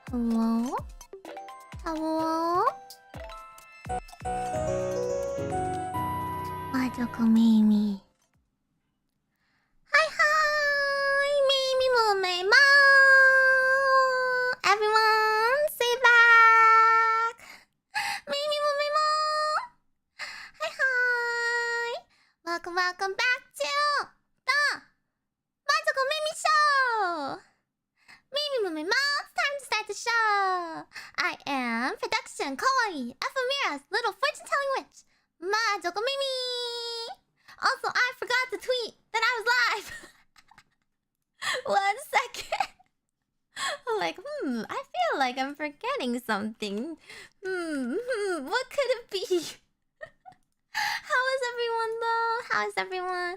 Hello? Hello? Majokko Meimi. Hi, hi! Meimi-mu-me-mo! Everyone, say back! Meimi-mu-me-mo! Hi, hi! Welcome back to the Majokko Meimi Show! Meimi-mu-me-mo, it's time to start the show! I am production kawaii Ephemira's little fortune-telling witch, Majokko Meimi! Also, I forgot to tweet that I was live! 1 second! I'm like, I feel like I'm forgetting something. What could it be? How is everyone though? How is everyone?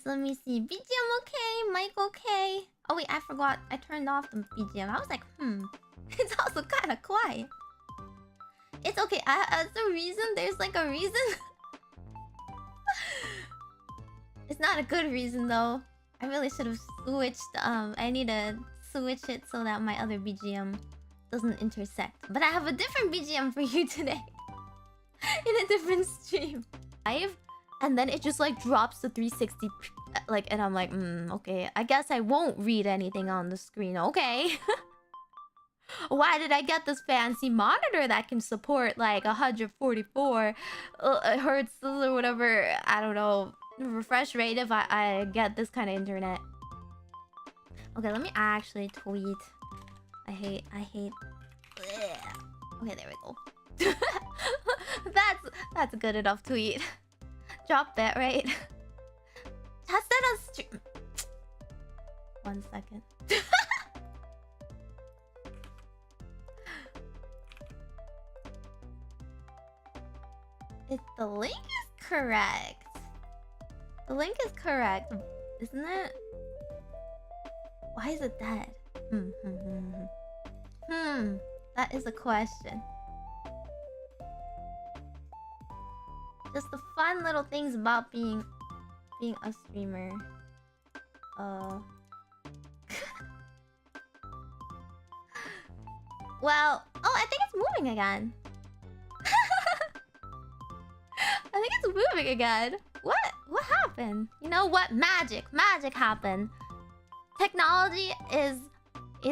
Let me see. BGM okay? Mic okay? Oh wait, I forgot. I turned off the BGM. I was like, It's also kind of quiet. It's okay. There's a reason. There's like a reason. It's not a good reason though. I really should have switched. I need to switch it so that my other BGM doesn't intersect. But I have a different BGM for you today. In a different stream. Live. And then it just like drops to 360. Like, and I'm like, okay. I guess I won't read anything on the screen. Okay. Why did I get this fancy monitor that can support like 144 hertz or whatever? I don't know. Refresh rate if I get this kind of internet. Okay, let me actually tweet. I hate. Ugh. Okay, there we go. That's a good enough tweet. Drop that, right? Test that on stream. 1 second. If the link is correct. The link is correct, isn't it? Why is it dead? That is a question. Just the fun little things about being a streamer. Well, I think it's moving again. I think it's moving again. What happened? You know what? Magic happened. Technology is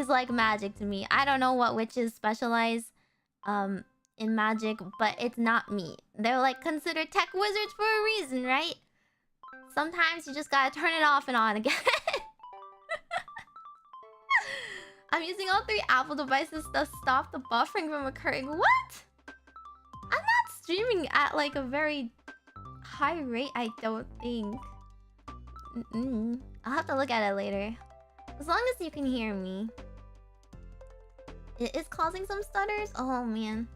like magic to me. I don't know what witches specialize in magic, but it's not me. They're like considered tech wizards for a reason, right? Sometimes you just gotta turn it off and on again. I'm using all 3 Apple devices to stop the buffering from occurring. What? I'm not streaming at like a very high rate, I don't think. I'll have to look at it later. As long as you can hear me. It is causing some stutters? Oh man.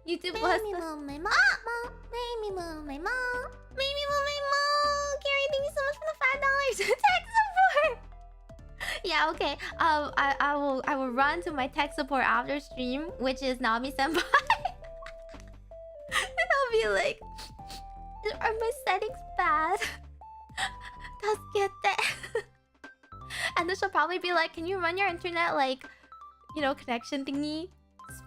YouTube bless us. Meimi-mu-me-mo. Meimi-mu-me-mo. Meimi-mu-me-mo. Gary, thank you so much for the $5 tech support. Yeah, okay. I will run to my tech support after stream, which is Nami Senpai. And I'll be like, are my settings bad? And then she'll probably be like, can you run your internet like, you know, connection thingy,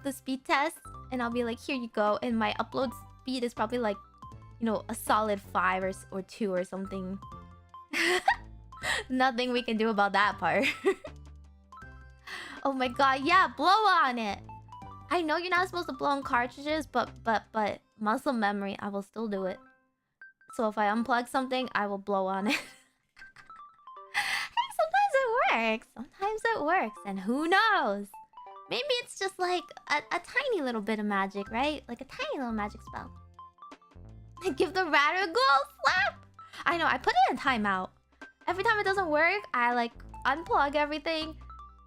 the speed test? And I'll be like, here you go. And my upload speed is probably like, you know, a solid 5 or 2 or something. Nothing we can do about that part. Oh my god, yeah, blow on it. I know you're not supposed to blow on cartridges, but muscle memory, I will still do it. So if I unplug something, I will blow on it. Hey, sometimes it works. Sometimes it works. And who knows? Maybe it's just like a tiny little bit of magic, right? Like a tiny little magic spell. Give the router a good slap. I know, I put it in timeout. Every time it doesn't work, I like unplug everything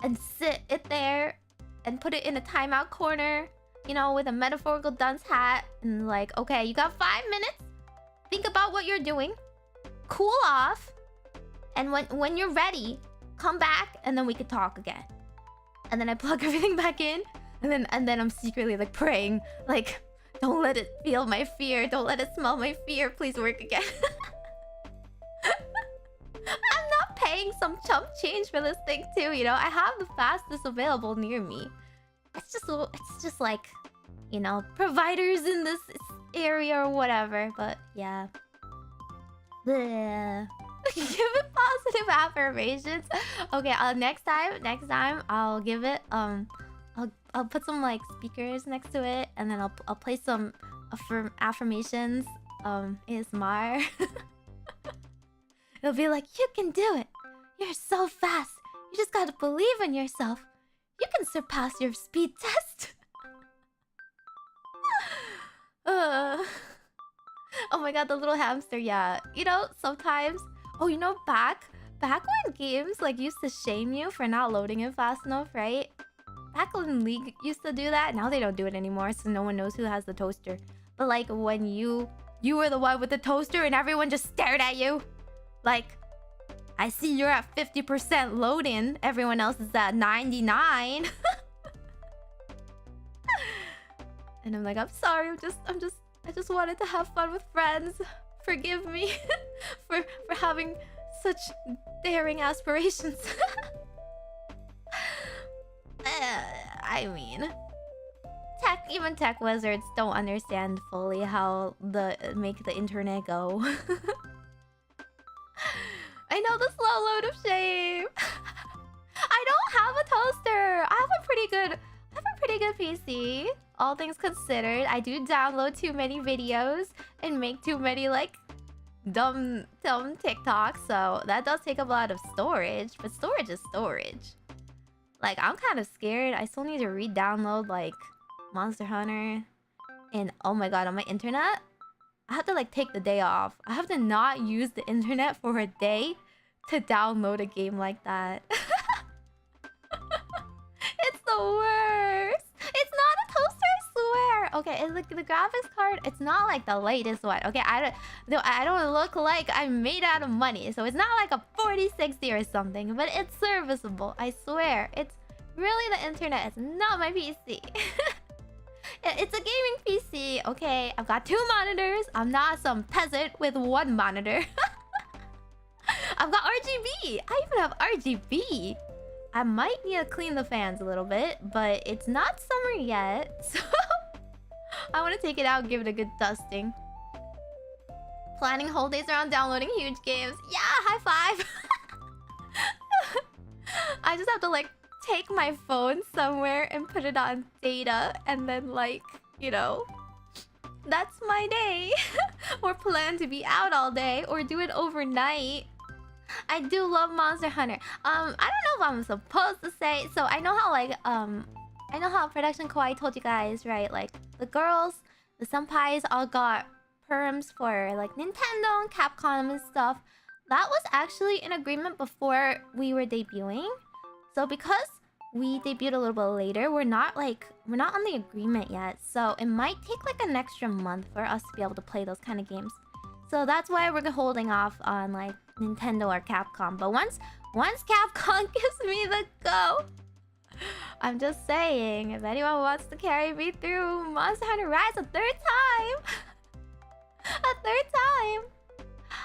and sit it there and put it in a timeout corner, you know, with a metaphorical dunce hat. And like, okay, you got 5 minutes. Think about what you're doing. Cool off. And when you're ready, come back and then we could talk again. And then I plug everything back in. And then I'm secretly like praying. Like, don't let it feel my fear. Don't let it smell my fear. Please work again. I'm not paying paying some chump change for this thing too, you know? I have the fastest available near me. It's just like, you know, providers in this area or whatever, but yeah. Bleh. Give it positive affirmations. Okay, next time I'll give it I'll put some like speakers next to it, and then I'll play some affirmations ASMR. It'll be like, you can do it. You're so fast. You just gotta believe in yourself. You can surpass your speed test. Oh my god, the little hamster, yeah. You know, sometimes... Oh, you know, back when games like used to shame you for not loading it fast enough, right? Back when League used to do that, now they don't do it anymore, so no one knows who has the toaster. But like when you were the one with the toaster and everyone just stared at you. Like, I see you're at 50% loading, everyone else is at 99. And I'm like, I'm sorry, I just wanted to have fun with friends. Forgive me for having such daring aspirations. I mean, even tech wizards don't understand fully how make the internet go. I know the slow load of shame. I don't have a toaster. I have a pretty good PC. All things considered, I do download too many videos and make too many like dumb TikToks, so that does take up a lot of storage, but storage is storage. Like, I'm kind of scared. I still need to re-download like Monster Hunter, and oh my god, on my internet, I have to like take the day off. I have to not use the internet for a day to download a game like that. It's the worst. It's not a toaster, I swear. Okay, it's like the graphics card. It's not like the latest one. Okay, I don't look like I'm made out of money, so it's not like a 4060 or something, but it's serviceable. I swear. It's really the internet. It's not my PC. It's a gaming PC. Okay, I've got 2 monitors. I'm not some peasant with 1 monitor. I've got RGB. I even have RGB. I might need to clean the fans a little bit, but it's not summer yet, so I want to take it out and give it a good dusting. Planning whole days around downloading huge games. Yeah, high five! I just have to like take my phone somewhere and put it on data, and then like, you know, that's my day. Or plan to be out all day, or do it overnight. I do love Monster Hunter. I don't know if I'm supposed to say. So I know how like I know how Production Kawaii told you guys, right? Like the girls, the senpais all got perms for like Nintendo and Capcom and stuff. That was actually an agreement before we were debuting. So because we debuted a little bit later, we're not on the agreement yet. So it might take like an extra month for us to be able to play those kind of games. So that's why we're holding off on like Nintendo or Capcom. But once Capcom gives me the go, I'm just saying, if anyone wants to carry me through Monster Hunter Rise a 3rd time, a 3rd time.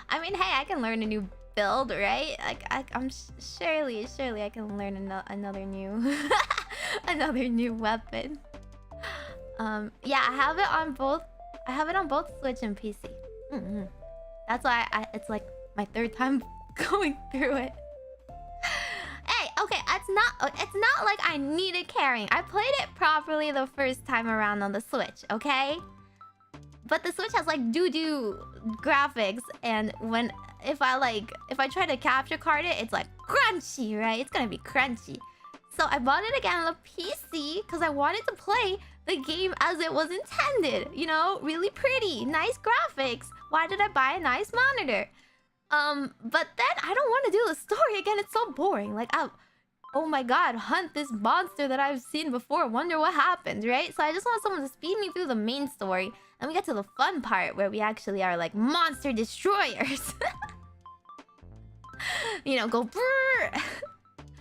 I mean, hey, I can learn a new build, right? Like I'm surely I can learn another new another new weapon. Yeah, I have it on both. I have it on both Switch and PC. That's why it's like my 3rd time going through it. Hey, okay, it's not like I needed carrying. I played it properly the first time around on the Switch, okay? But the Switch has like doo-doo graphics, and if I try to capture card it, it's like crunchy, right? It's gonna be crunchy. So I bought it again on the PC because I wanted to play the game as it was intended. You know, really pretty, nice graphics. Why did I buy a nice monitor? But then I don't want to do the story again. It's so boring. Like, oh my god, hunt this monster that I've seen before. Wonder what happened, right? So I just want someone to speed me through the main story. And we get to the fun part where we actually are like monster destroyers. You know, go brrr.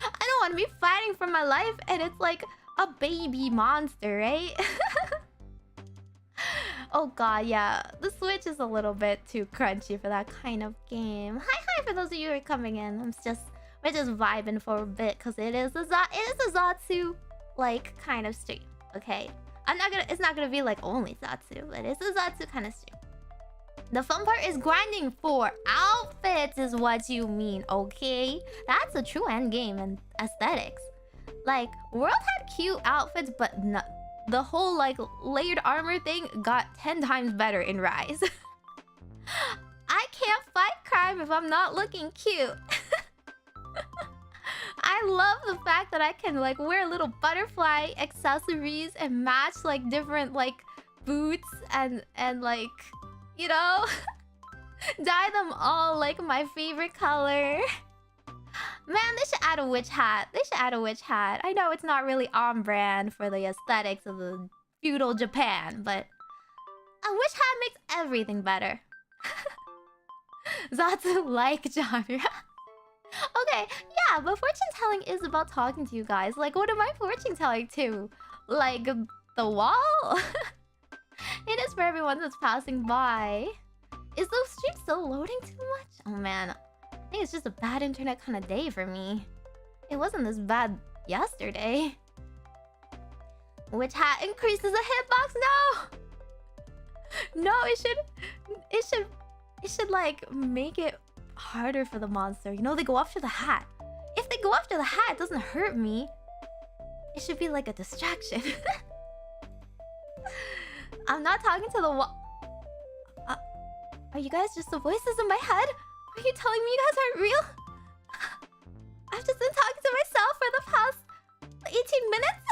I don't want to be fighting for my life and it's like a baby monster, right? Oh god, yeah. The Switch is a little bit too crunchy for that kind of game. Hi for those of you who are coming in. I'm just We're just vibing for a bit because it is a Zatsu like kind of stream. Okay, it's not gonna be like only Zatsu, but it's a Zatsu kind of stream. The fun part is grinding for outfits is what you mean, okay? That's a true end game and aesthetics. Like, World had cute outfits, but the whole like layered armor thing got 10 times better in Rise. I can't fight crime if I'm not looking cute. I love the fact that I can like wear little butterfly accessories and match like different like boots and like, you know, dye them all like my favorite color. Man, they should add a witch hat. They should add a witch hat. I know it's not really on brand for the aesthetics of the feudal Japan, but a witch hat makes everything better. Zatsu like genre. Okay, yeah, but fortune telling is about talking to you guys. Like, what am I fortune telling to? Like, the wall? It is for everyone that's passing by. Is the stream still loading too much? Oh man, I think it's just a bad internet kind of day for me. It wasn't this bad yesterday. Which hat increases the hitbox? No! No, it should like make it harder for the monster. You know, they go after the hat. If they go after the hat, it doesn't hurt me. It should be like a distraction. I'm not talking to the wall. Are you guys just the voices in my head? Are you telling me you guys aren't real? I've just been talking to myself for the past 18 minutes.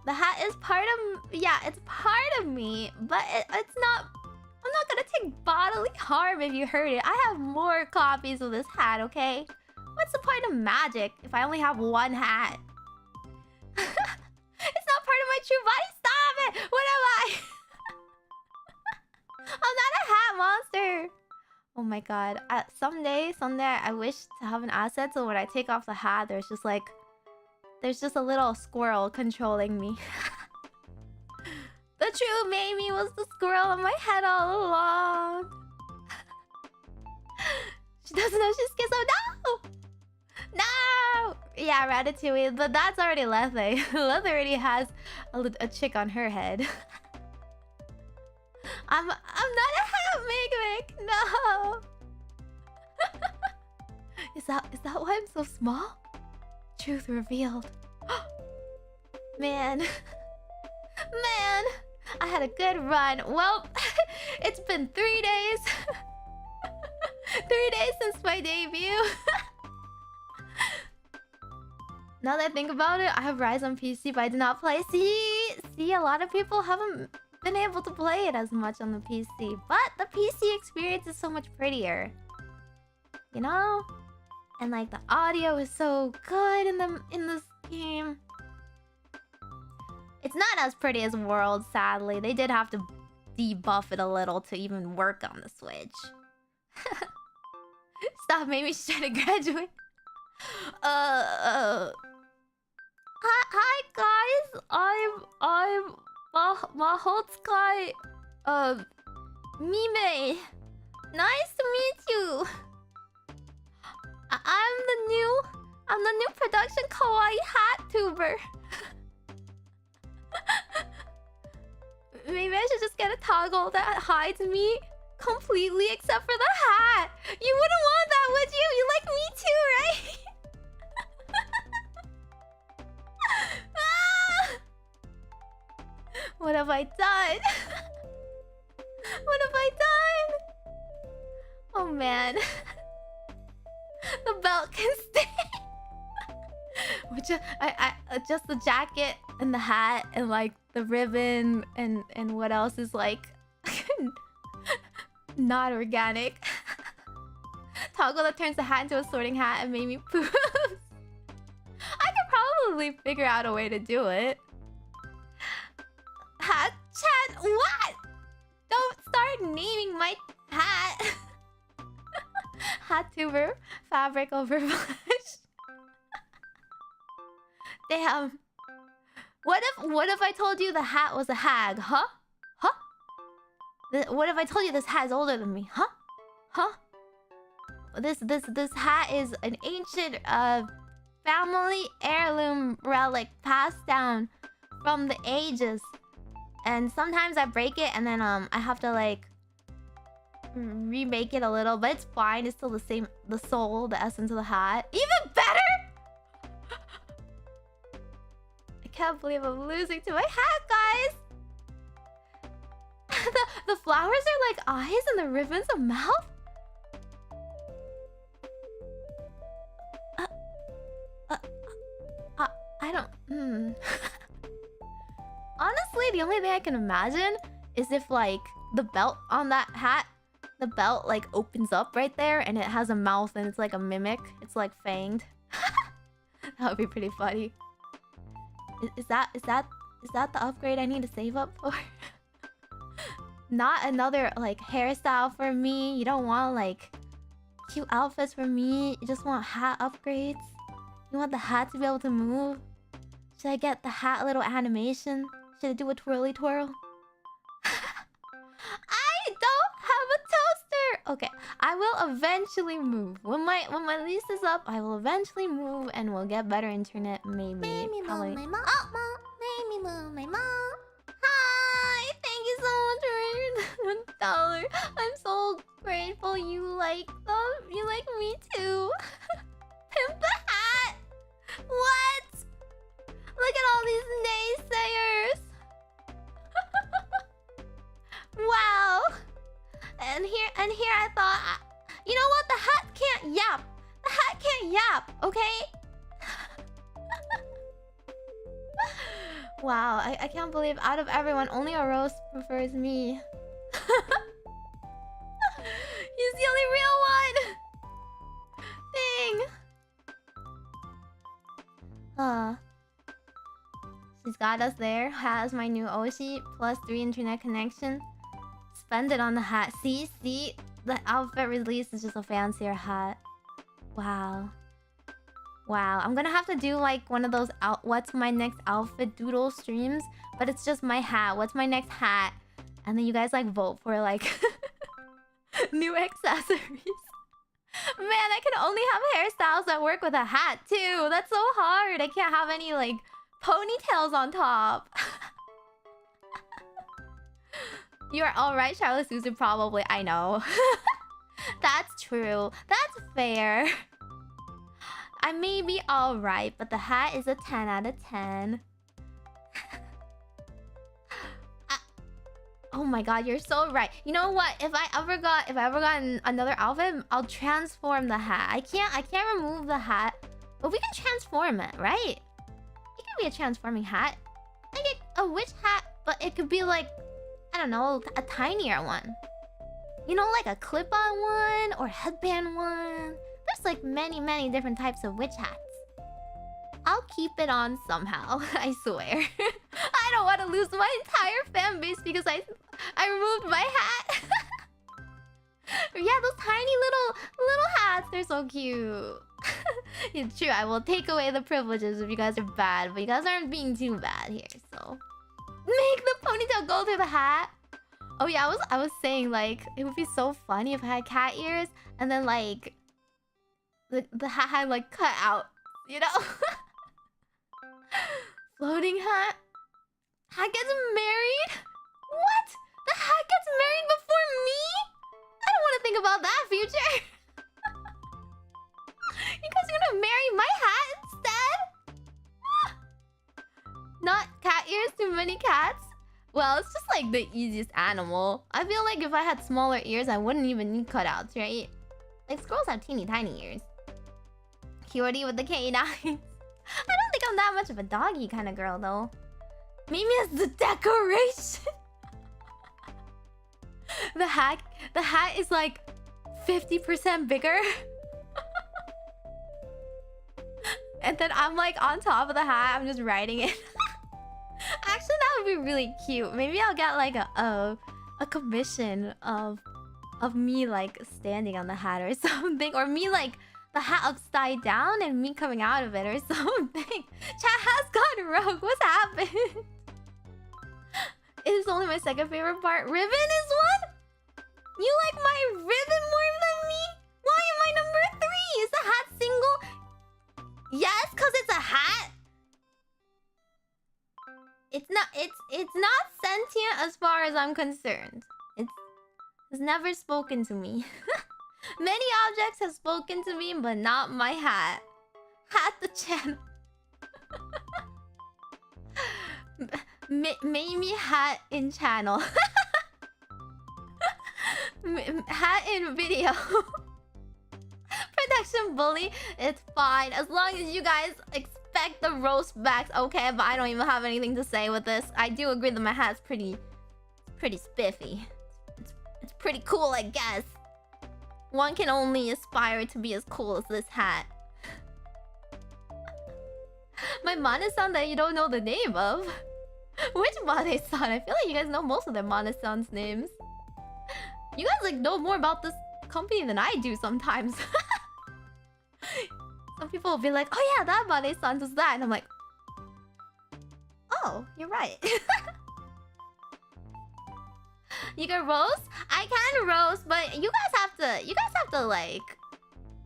The hat is part of... Yeah, it's part of me. But it's not... I'm not gonna take bodily harm if you hurt it. I have more copies of this hat, okay? What's the point of magic if I only have one hat? It's not part of my true body. Stop it! What am I? I'm not a hat monster. Oh my god. Someday I wish to have an asset so when I take off the hat, there's just a little squirrel controlling me. The true Meimi was the squirrel on my head all along. She doesn't know she's schizo. No! No! Yeah, Ratatouille, but that's already Lethe. Lethe already has a chick on her head. I'm not a hat Meg. No. Is that why I'm so small? Truth revealed. Man. Man, I had a good run. Well, it's been 3 days. 3 days since my debut. Now that I think about it, I have Rise on PC, but I did not play. See, a lot of people haven't been able to play it as much on the PC, but the PC experience is so much prettier, you know. And like the audio is so good in this game. It's not as pretty as World, sadly. They did have to debuff it a little to even work on the Switch. Stop, maybe she's trying to graduate. Hi guys, I'm Majokko Meimi. Nice to meet you. I'm the new production kawaii hat tuber. Maybe I should just get a toggle that hides me completely except for the hat. You wouldn't want that, would you? You like me too, right? What have I done? What have I done? Oh man. The belt can stay. Which I just the jacket and the hat and like the ribbon and what else is like not organic. Toggle that turns the hat into a sorting hat and made me poop. I could probably figure out a way to do it. Hat chat, what? Don't start naming my hat. Hat tuber, fabric over flesh. Damn. What if I told you the hat was a hag, huh? Huh? What if I told you this hat is older than me, huh? Huh? This hat is an ancient family heirloom relic passed down from the ages. And sometimes I break it and then I have to like remake it a little, but it's fine. It's still the same, the soul, the essence of the hat. Even better! I can't believe I'm losing to my hat, guys. the flowers are like eyes and the ribbons a mouth. I don't. Honestly, the only thing I can imagine is if like the belt on that hat, the belt like opens up right there and it has a mouth and it's like a mimic. It's like fanged. That would be pretty funny. Is that the upgrade I need to save up for? Not another like hairstyle for me. You don't want like cute outfits for me. You just want hat upgrades. You want the hat to be able to move. Should I get the hat little animation? Should I do a twirly twirl? I don't have a toaster. Okay, I will eventually move. When my lease is up, I will eventually move and we'll get better internet. Maybe. Meimi-mu-me-mo. Meimi-mu-me-mo. Hi, thank you so much for $1. I'm so grateful you like them. You like me too. Pimp the hat. What? Look at all these naysayers. Wow. And here I thought, you know what? The hat can't yap. The hat can't yap, okay? Wow, I can't believe out of everyone, only a roast prefers me. He's the only real one. Dang. She's got us there. Has my new Oshi plus 3 internet connection. Spend it on the hat. See? The outfit release is just a fancier hat. Wow. Wow. I'm gonna have to do like one of those what's my next outfit doodle streams. But it's just my hat. What's my next hat? And then you guys like vote for like new accessories. Man, I can only have hairstyles that work with a hat too. That's so hard. I can't have any like ponytails on top. You're alright, Charlotte Susan, probably. I know. That's true. That's fair. I may be alright, but the hat is a 10 out of 10. Oh my god, you're so right. You know what? If I ever got another outfit, I'll transform the hat. I can't remove the hat, but we can transform it, right? It could be a transforming hat. Like a witch hat, but it could be like, I don't know, a tinier one. You know, like a clip-on one or headband one. There's like many different types of witch hats. I'll keep it on somehow, I swear. I don't want to lose my entire fan base because I removed my hat. Yeah, those tiny little hats, they're so cute. It's true, I will take away the privileges if you guys are bad, but you guys aren't being too bad here, so. Make the ponytail go through the hat. Oh yeah, I was saying like it would be so funny if I had cat ears and then like the hat had like cut out, you know? Floating hat. Hat gets married? What? The hat gets married before me? I don't want to think about that future. You guys are gonna marry my hat instead? Not cat ears, too many cats? Well, it's just like the easiest animal. I feel like if I had smaller ears, I wouldn't even need cutouts, right? Like squirrels have teeny tiny ears. Cutie with the canines. I don't think I'm that much of a doggy kind of girl, though. Mimi is the decoration. The hat is like 50% bigger. And then I'm like on top of the hat. I'm just riding it. Actually, that would be really cute. Maybe I'll get like a commission of me like standing on the hat or something, or me like the hat upside down and me coming out of it or something. Chat has gone rogue. What's happened? It's only my second favorite part. Ribbon is one? You like my ribbon more than me? Why am I It's not sentient as far as I'm concerned. It's never spoken to me. Many objects have spoken to me, but not my hat. Hat the channel. Meimi hat in channel. Hat in video. Production bully, it's fine. As long as you guys expect the roast backs, okay, but I don't even have anything to say with this. I do agree that my hat's pretty spiffy. It's pretty cool, I guess. One can only aspire to be as cool as this hat. My Mane-san that you don't know the name of? Which Mane-san? I feel like you guys know most of their Mane-san's names. You guys like know more about this company than I do sometimes. Some people will be like, oh yeah, that Mane-san does that. And I'm like, oh, you're right. You can roast? I can roast, but you guys have to like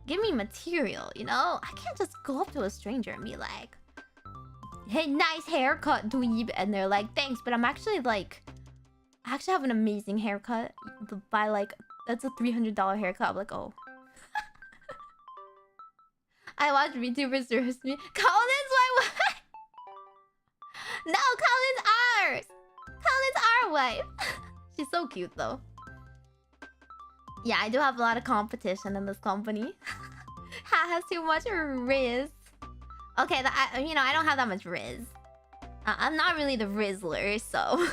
give me material, you know? I can't just go up to a stranger and be like, hey, nice haircut, dweeb. And they're like, thanks, but I'm actually like, I actually have an amazing haircut. By like, that's a $300 haircut. I'm like, oh. I watch VTubers roast me. Colin's my wife. No, Colin's ours. Colin's our wife. She's so cute though. Yeah, I do have a lot of competition in this company. Hat has too much riz. Okay, I don't have that much riz. I'm not really the Rizzler, so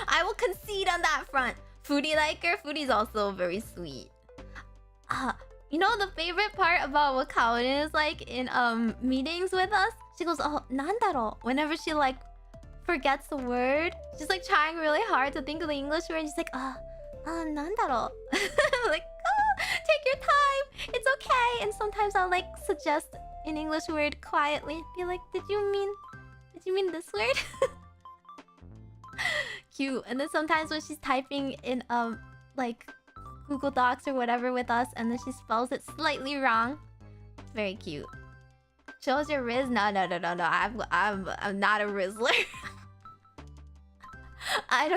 I will concede on that front. Foodie liker, Foodie's also very sweet. You know the favorite part about what Kaorin is like in meetings with us? She goes, oh, nandaro. Whenever she like forgets the word, she's like trying really hard to think of the English word. And she's like, nandaro. Like, oh, take your time. It's okay. And sometimes I'll like suggest an English word quietly. Be like, did you mean this word? Cute. And then sometimes when she's typing in like Google Docs or whatever with us, and then she spells it slightly wrong. It's very cute. Shows your Riz? No. I'm not a Rizzler. I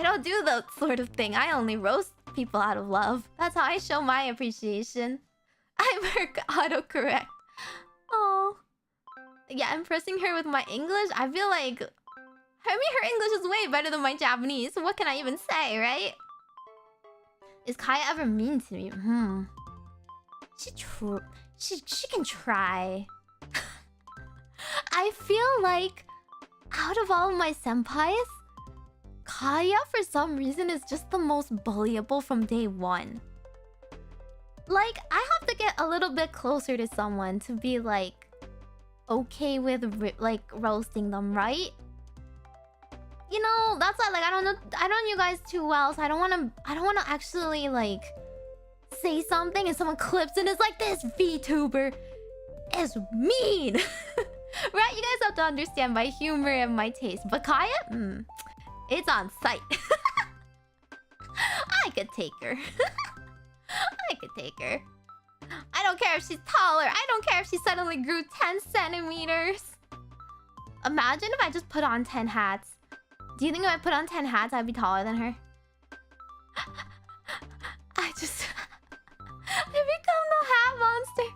don't do that sort of thing. I only roast people out of love. That's how I show my appreciation. I work autocorrect. Oh. Yeah, impressing her with my English. I feel like her English is way better than my Japanese. So what can I even say, right? Is Kaya ever mean to me? She can try. I feel like out of all of my senpais, Kaya for some reason is just the most bullyable from day one. Like, I have to get a little bit closer to someone to be like okay with like roasting them, right? You know, that's why like I don't know you guys too well, so I don't wanna actually like say something and someone clips and is like, this VTuber is mean. Right? You guys have to understand my humor and my taste. But Kaya? It's on sight. I could take her. I could take her. I don't care if she's taller. I don't care if she suddenly grew 10 centimeters. Imagine if I just put on 10 hats. Do you think if I put on 10 hats, I'd be taller than her? I become the hat monster.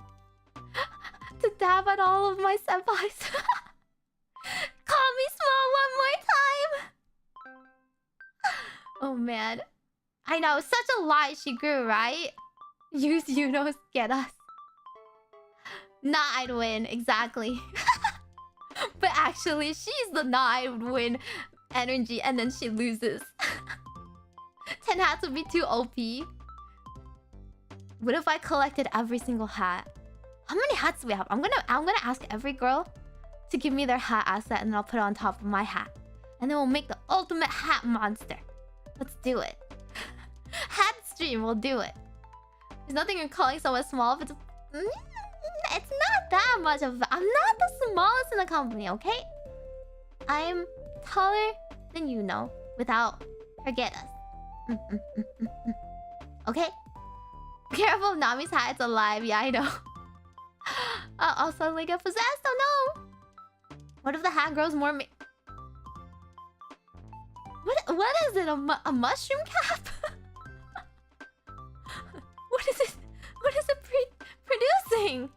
To dab at all of my senpais. Call me small one more time. Oh man. I know, such a lie she grew, right? Use Unos, get us. Nah, I'd win, exactly. But actually, she's the nah, I'd win energy, and then she loses. 10 hats would be too OP. What if I collected every single hat? How many hats do we have? I'm gonna ask every girl to give me their hat asset, and then I'll put it on top of my hat. And then we'll make the ultimate hat monster. Let's do it. Hat stream, we'll do it. There's nothing in calling someone small if it's... It's not that much of... I'm not the smallest in the company, okay? I'm taller than you know, without forget us. Okay? Careful, Nami's hat, it's alive. Yeah, I know. I'll suddenly get possessed. Oh no! What if the hat grows more? What is it? A mushroom cap? What is it? What is it producing?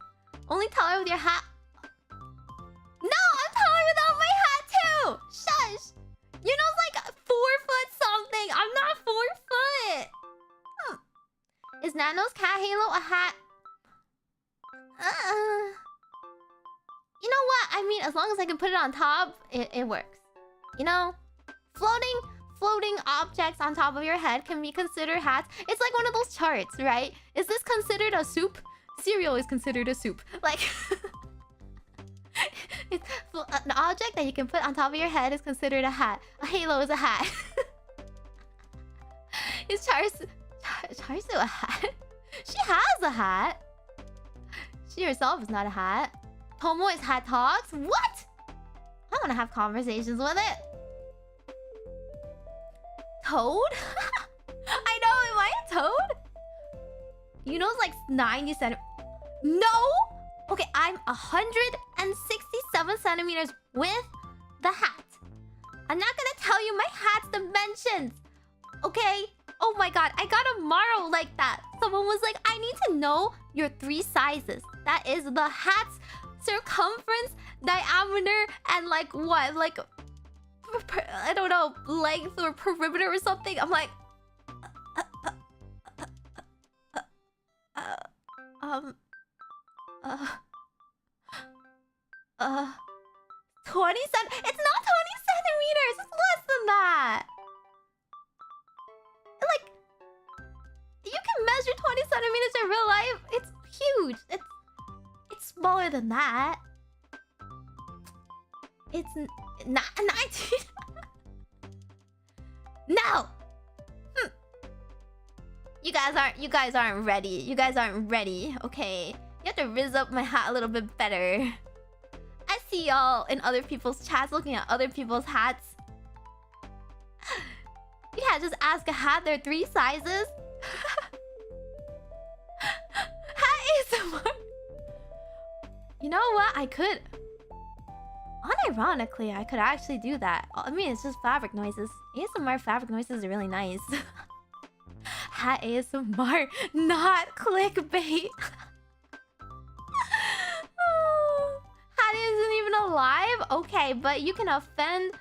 Only taller with your hat. No, I'm taller without my hat too. Shush. You know, it's like 4 foot something. I'm not 4 foot. Is Nano's cat halo a hat? You know what? I mean, as long as I can put it on top, it works. You know, floating objects on top of your head can be considered hats. It's like one of those charts, right? Is this considered a soup? Cereal is considered a soup. Like, an object that you can put on top of your head is considered a hat. A halo is a hat. Is Charsu a hat? She has a hat. She herself is not a hat. Tomo is hat talks? What? I want to have conversations with it. Toad? I know, am I a toad? You know it's like 90 centimeters. No! Okay, I'm 167 centimeters with the hat. I'm not gonna tell you my hat's dimensions. Okay? Oh my god, I got a marrow like that. Someone was like, I need to know your 3 sizes. That is the hat's circumference, diameter, and like what? Like, I don't know, length or perimeter or something. I'm like... 20 cent... It's not 20 centimeters! It's less than that! Like... You can measure 20 centimeters in real life. It's huge. It's smaller than that. It's not 19. No! You guys aren't ready. You guys aren't ready, okay? You have to rizz up my hat a little bit better. I see y'all in other people's chats looking at other people's hats. Yeah, just ask a hat their 3 sizes. Hat ASMR. You know what? I could... Unironically, I could actually do that. I mean, it's just fabric noises. ASMR fabric noises are really nice. Hat ASMR, not clickbait. Hat isn't even alive? Okay, but you can offend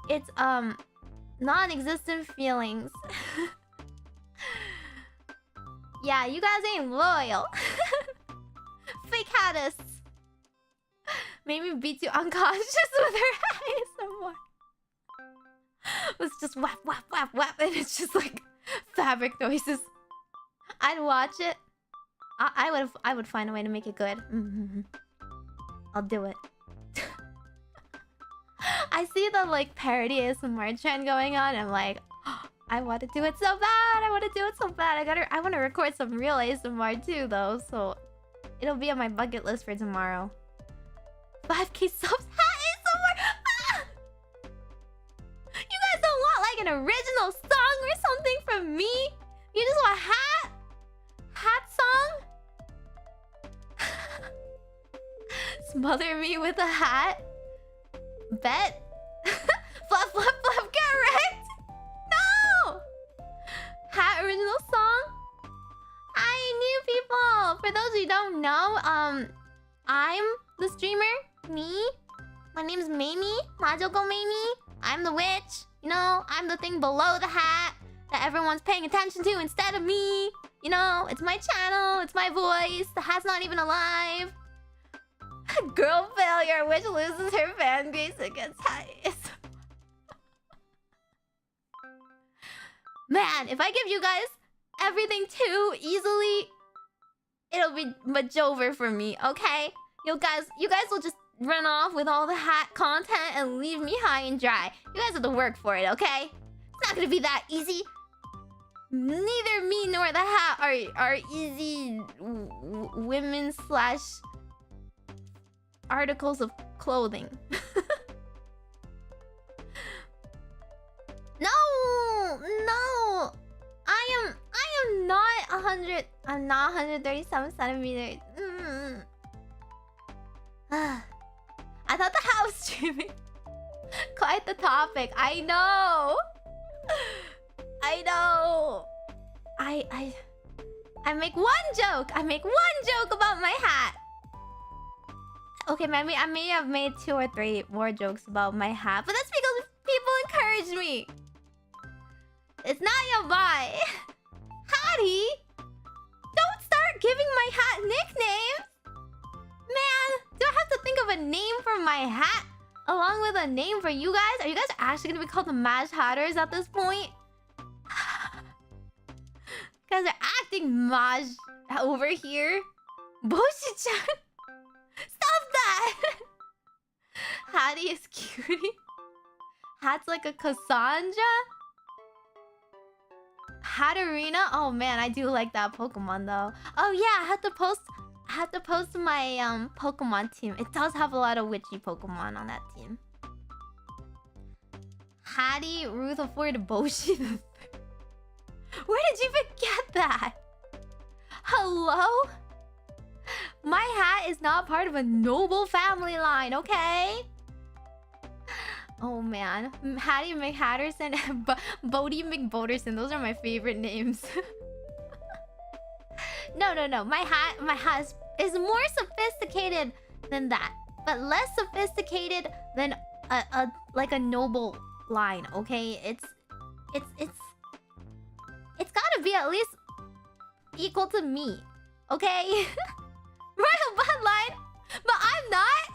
its non-existent feelings. Yeah, you guys ain't loyal. Fake hattists. Made me beat you unconscious with her ASMR. It's just whap, whap, whap, whap, and it's just like fabric noises. I'd watch it. I would find a way to make it good. I'll do it. I see the like parody ASMR trend going on. And I'm like, oh, I want to do it so bad. I want to do it so bad. I want to record some real ASMR too, though. So it'll be on my bucket list for tomorrow. 5K subs. Hat ASMR. Ah! You guys don't want like an original song or something from me? You just want hat? Hat song? Smother me with a hat? Bet? Flap, flap, flap, correct! No! Hat original song? Hi, new people! For those who don't know, I'm the streamer. Me. My name's Meimi. Majokko Meimi. I'm the witch. You know, I'm the thing below the hat that everyone's paying attention to instead of me. You know, it's my channel. It's my voice. The hat's not even alive. Girl failure, which loses her fan base against Hayes. Man, if I give you guys everything too easily, it'll be much over for me, okay? You guys will just run off with all the hat content and leave me high and dry. You guys have to work for it, okay? It's not gonna be that easy. Neither me nor the hat are easy women slash articles of clothing. No. I am not 100. I'm not 137 centimeters. I thought the hat was streaming. Quite the topic. I know. I know. I make one joke. I make one joke about my hat. Okay, maybe I may have made 2 or 3 more jokes about my hat, but that's because people encourage me. It's not your boy. Hattie, don't start giving my hat nicknames. Man, do I have to think of a name for my hat along with a name for you guys? Are you guys actually gonna be called the Mad Hatters at this point? You guys are acting Maj over here. Boshi-chan. Stop that! Hattie is cutie. Hat's like a Cassandra. Hatterina. Oh man, I do like that Pokemon though. Oh yeah, I had to post my Pokemon team. It does have a lot of witchy Pokemon on that team. Hattie, Rutherford, Boshi. Where did you even get that? Hello? My hat is not part of a noble family line, okay? Oh man, Hattie McHatterson and Bodie McBoderson. Those are my favorite names. No. My hat is more sophisticated than that, but less sophisticated than a noble line. Okay, it's gotta be at least equal to me. Okay. Royal bloodline, but I'm not.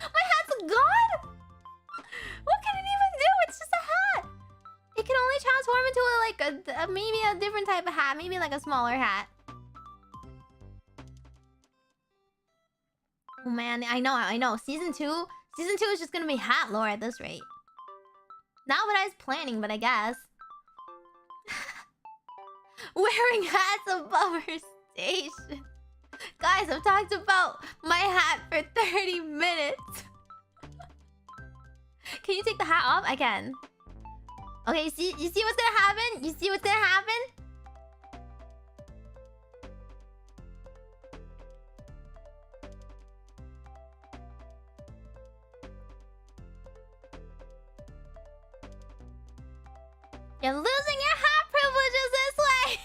My hat's a god. What can it even do? It's just a hat. It can only transform into like maybe a different type of hat, maybe like a smaller hat. Oh man, I know. Season 2 is just gonna be hat lore at this rate. Not what I was planning, but I guess. Wearing hats above her station. Guys, I've talked about my hat for 30 minutes. Can you take the hat off? I can. Okay, you see what's gonna happen? You see what's gonna happen? You're losing your hat privileges this way.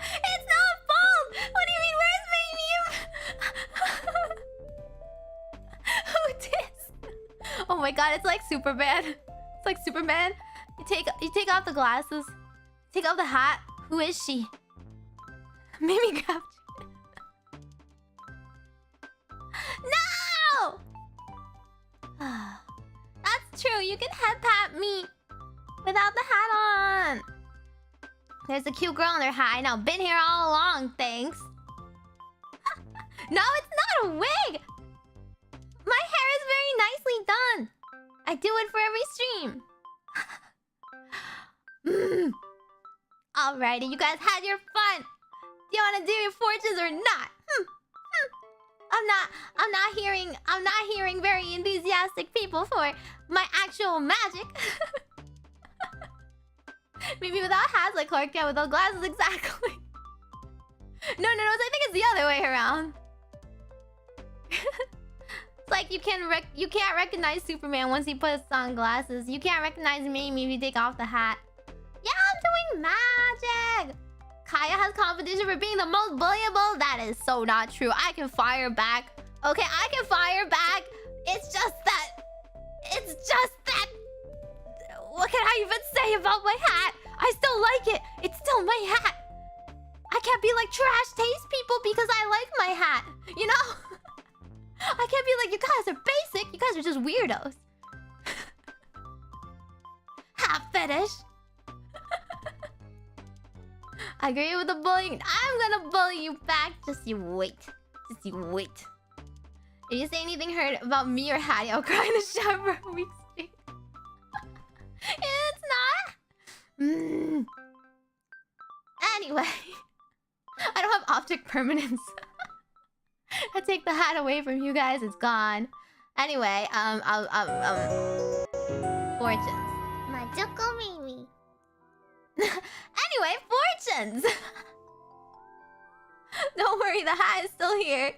It's not bald. What do you mean? Where's Meimi? Who dis? Oh my god, it's like Superman. It's like Superman. You take off the glasses. Take off the hat. Who is she? Meimi grabbed you. No! That's true. You can head pat me without the hat on. There's a cute girl in her hat. I know. Been here all along. Thanks. No, it's not a wig. My hair is very nicely done. I do it for every stream. Alrighty, you guys had your fun. Do you want to do your fortunes or not? I'm not hearing very enthusiastic people for my actual magic. Maybe without hats like Clark Kent, without glasses, exactly. No, I think it's the other way around. It's like you can't recognize Superman once he puts on glasses. You can't recognize Meimi if you take off the hat. Yeah, I'm doing magic. Kaya has competition for being the most bullyable. That is so not true. I can fire back. Okay, I can fire back. It's just that. What can I even say about my hat? I still like it. It's still my hat. I can't be like trash taste people because I like my hat. You know? I can't be like, you guys are basic. You guys are just weirdos. Hat fetish. I agree with the bullying. I'm gonna bully you back. Just you wait. If you say anything hurt about me or Hattie, I'll cry in the shower for a week straight. It's not. Anyway, I don't have object permanence. I take the hat away from you guys. It's gone. Anyway, fortunes. Majokko Meimi. Anyway, fortunes. Don't worry, the hat is still here.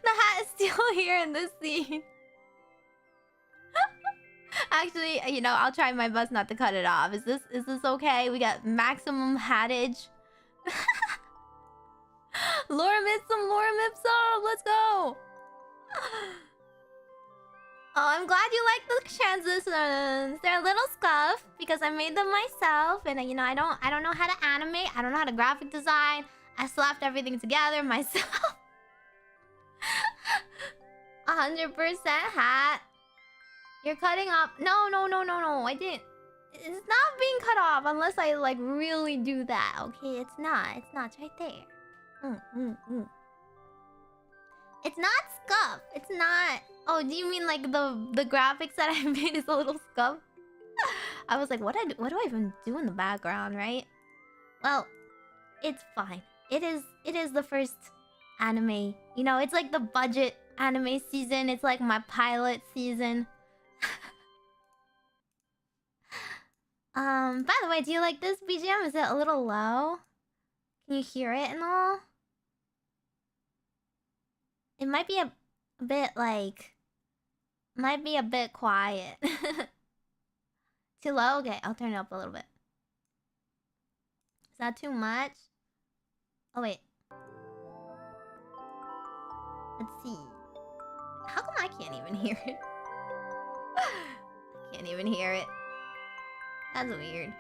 The hat is still here in this scene. Actually, you know, I'll try my best not to cut it off. Is this okay? We got maximum hattage. Lorem ipsum, let's go. Oh, I'm glad you like the transitions. They're a little scuffed because I made them myself, and you know, I don't know how to animate. I don't know how to graphic design. I slapped everything together myself. 100% hat. You're cutting off. No. I didn't. It's not being cut off unless I like really do that. Okay, it's not. It's right there. It's not scuff. It's not. Oh, do you mean like the graphics that I made is a little scuff? I was like, what do I even do in the background, right? Well, it's fine. It is the first anime. You know, it's like the budget anime season. It's like my pilot season. By the way, do you like this BGM? Is it a little low? Can you hear it and all? It might be a bit like... Might be a bit quiet. Too low? Okay, I'll turn it up a little bit. Is that too much? Oh, wait. Let's see. How come I can't even hear it? I can't even hear it. That's weird.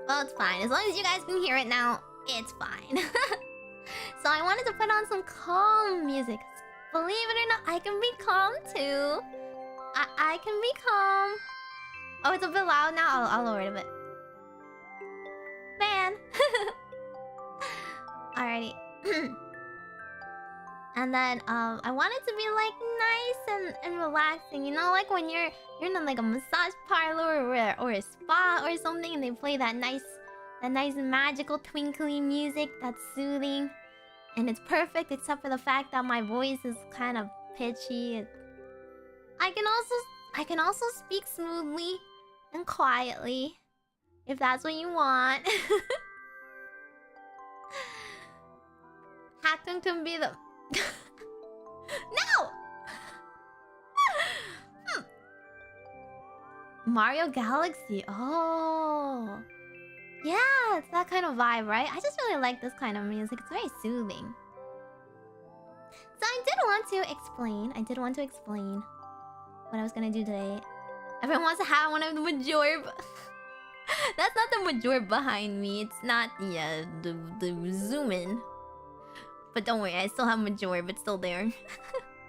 Well, it's fine. As long as you guys can hear it now, it's fine. So I wanted to put on some calm music. Believe it or not, I can be calm too. I can be calm. Oh, it's a bit loud now. I'll lower it a bit. Man. Alrighty. And then I want it to be like nice and relaxing. You know, like when you're in like a massage parlor or a spa or something, and they play that nice magical twinkly music that's soothing. And it's perfect except for the fact that my voice is kind of pitchy. I can also speak smoothly and quietly if that's what you want. Hackton can be the No! Mario Galaxy. Oh. Yeah, it's that kind of vibe, right? I just really like this kind of music. It's very soothing. So I did want to explain what I was gonna do today. Everyone wants to have one of the Majorb. That's not the Majorb behind me. It's not the zoom in. But don't worry, I still have Majorb. It's still there.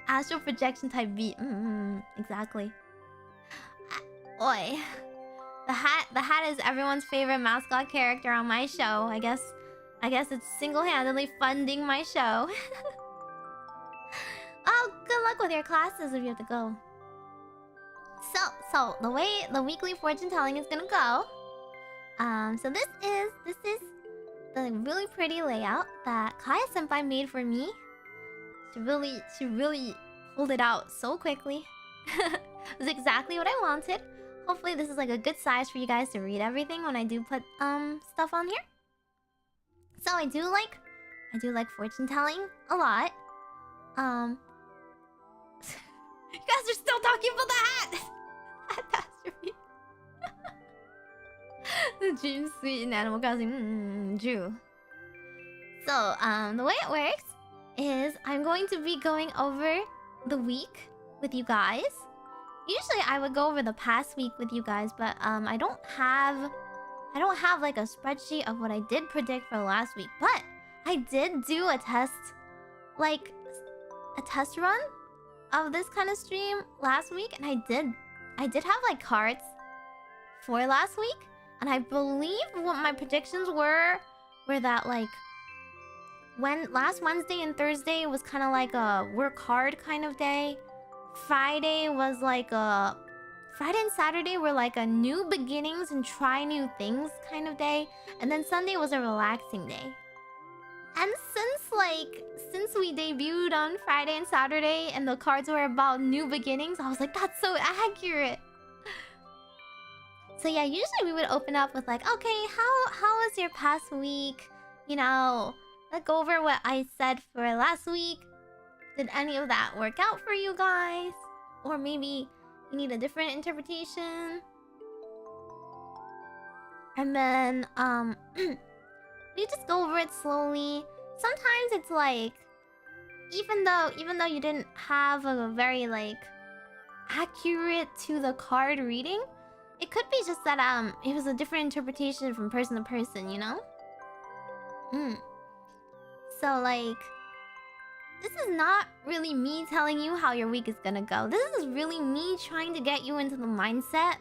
Astral projection type beat. Exactly. Oi. The hat is everyone's favorite mascot character on my show. I guess it's single-handedly funding my show. Oh, good luck with your classes if you have to go. So the way the weekly fortune telling is gonna go. So this is the really pretty layout that Kaya Senpai made for me. She really pulled it out so quickly. It was exactly what I wanted. Hopefully this is like a good size for you guys to read everything when I do put stuff on here. So I do like fortune telling a lot. You guys are still talking about the hat. Catastrophe. The dream suite in Animal Crossing. True. So the way it works is I'm going to be going over the week with you guys. Usually I would go over the past week with you guys, but I don't have like a spreadsheet of what I did predict for last week. But I did do a test run of this kind of stream last week, and I did have like cards for last week, and I believe what my predictions were that like when last Wednesday and Thursday was kind of like a work hard kind of day. Friday was like a... Friday and Saturday were like a new beginnings and try new things kind of day. And then Sunday was a relaxing day. And since we debuted on Friday and Saturday and the cards were about new beginnings, I was like, that's so accurate. So yeah, usually we would open up with like, okay, how was your past week? You know, let's go over what I said for last week. Did any of that work out for you guys? Or maybe you need a different interpretation. And then you just go over it slowly. Sometimes it's like, even though you didn't have a very like accurate to the card reading, it could be just that it was a different interpretation from person to person, you know? So like, this is not really me telling you how your week is gonna go. This is really me trying to get you into the mindset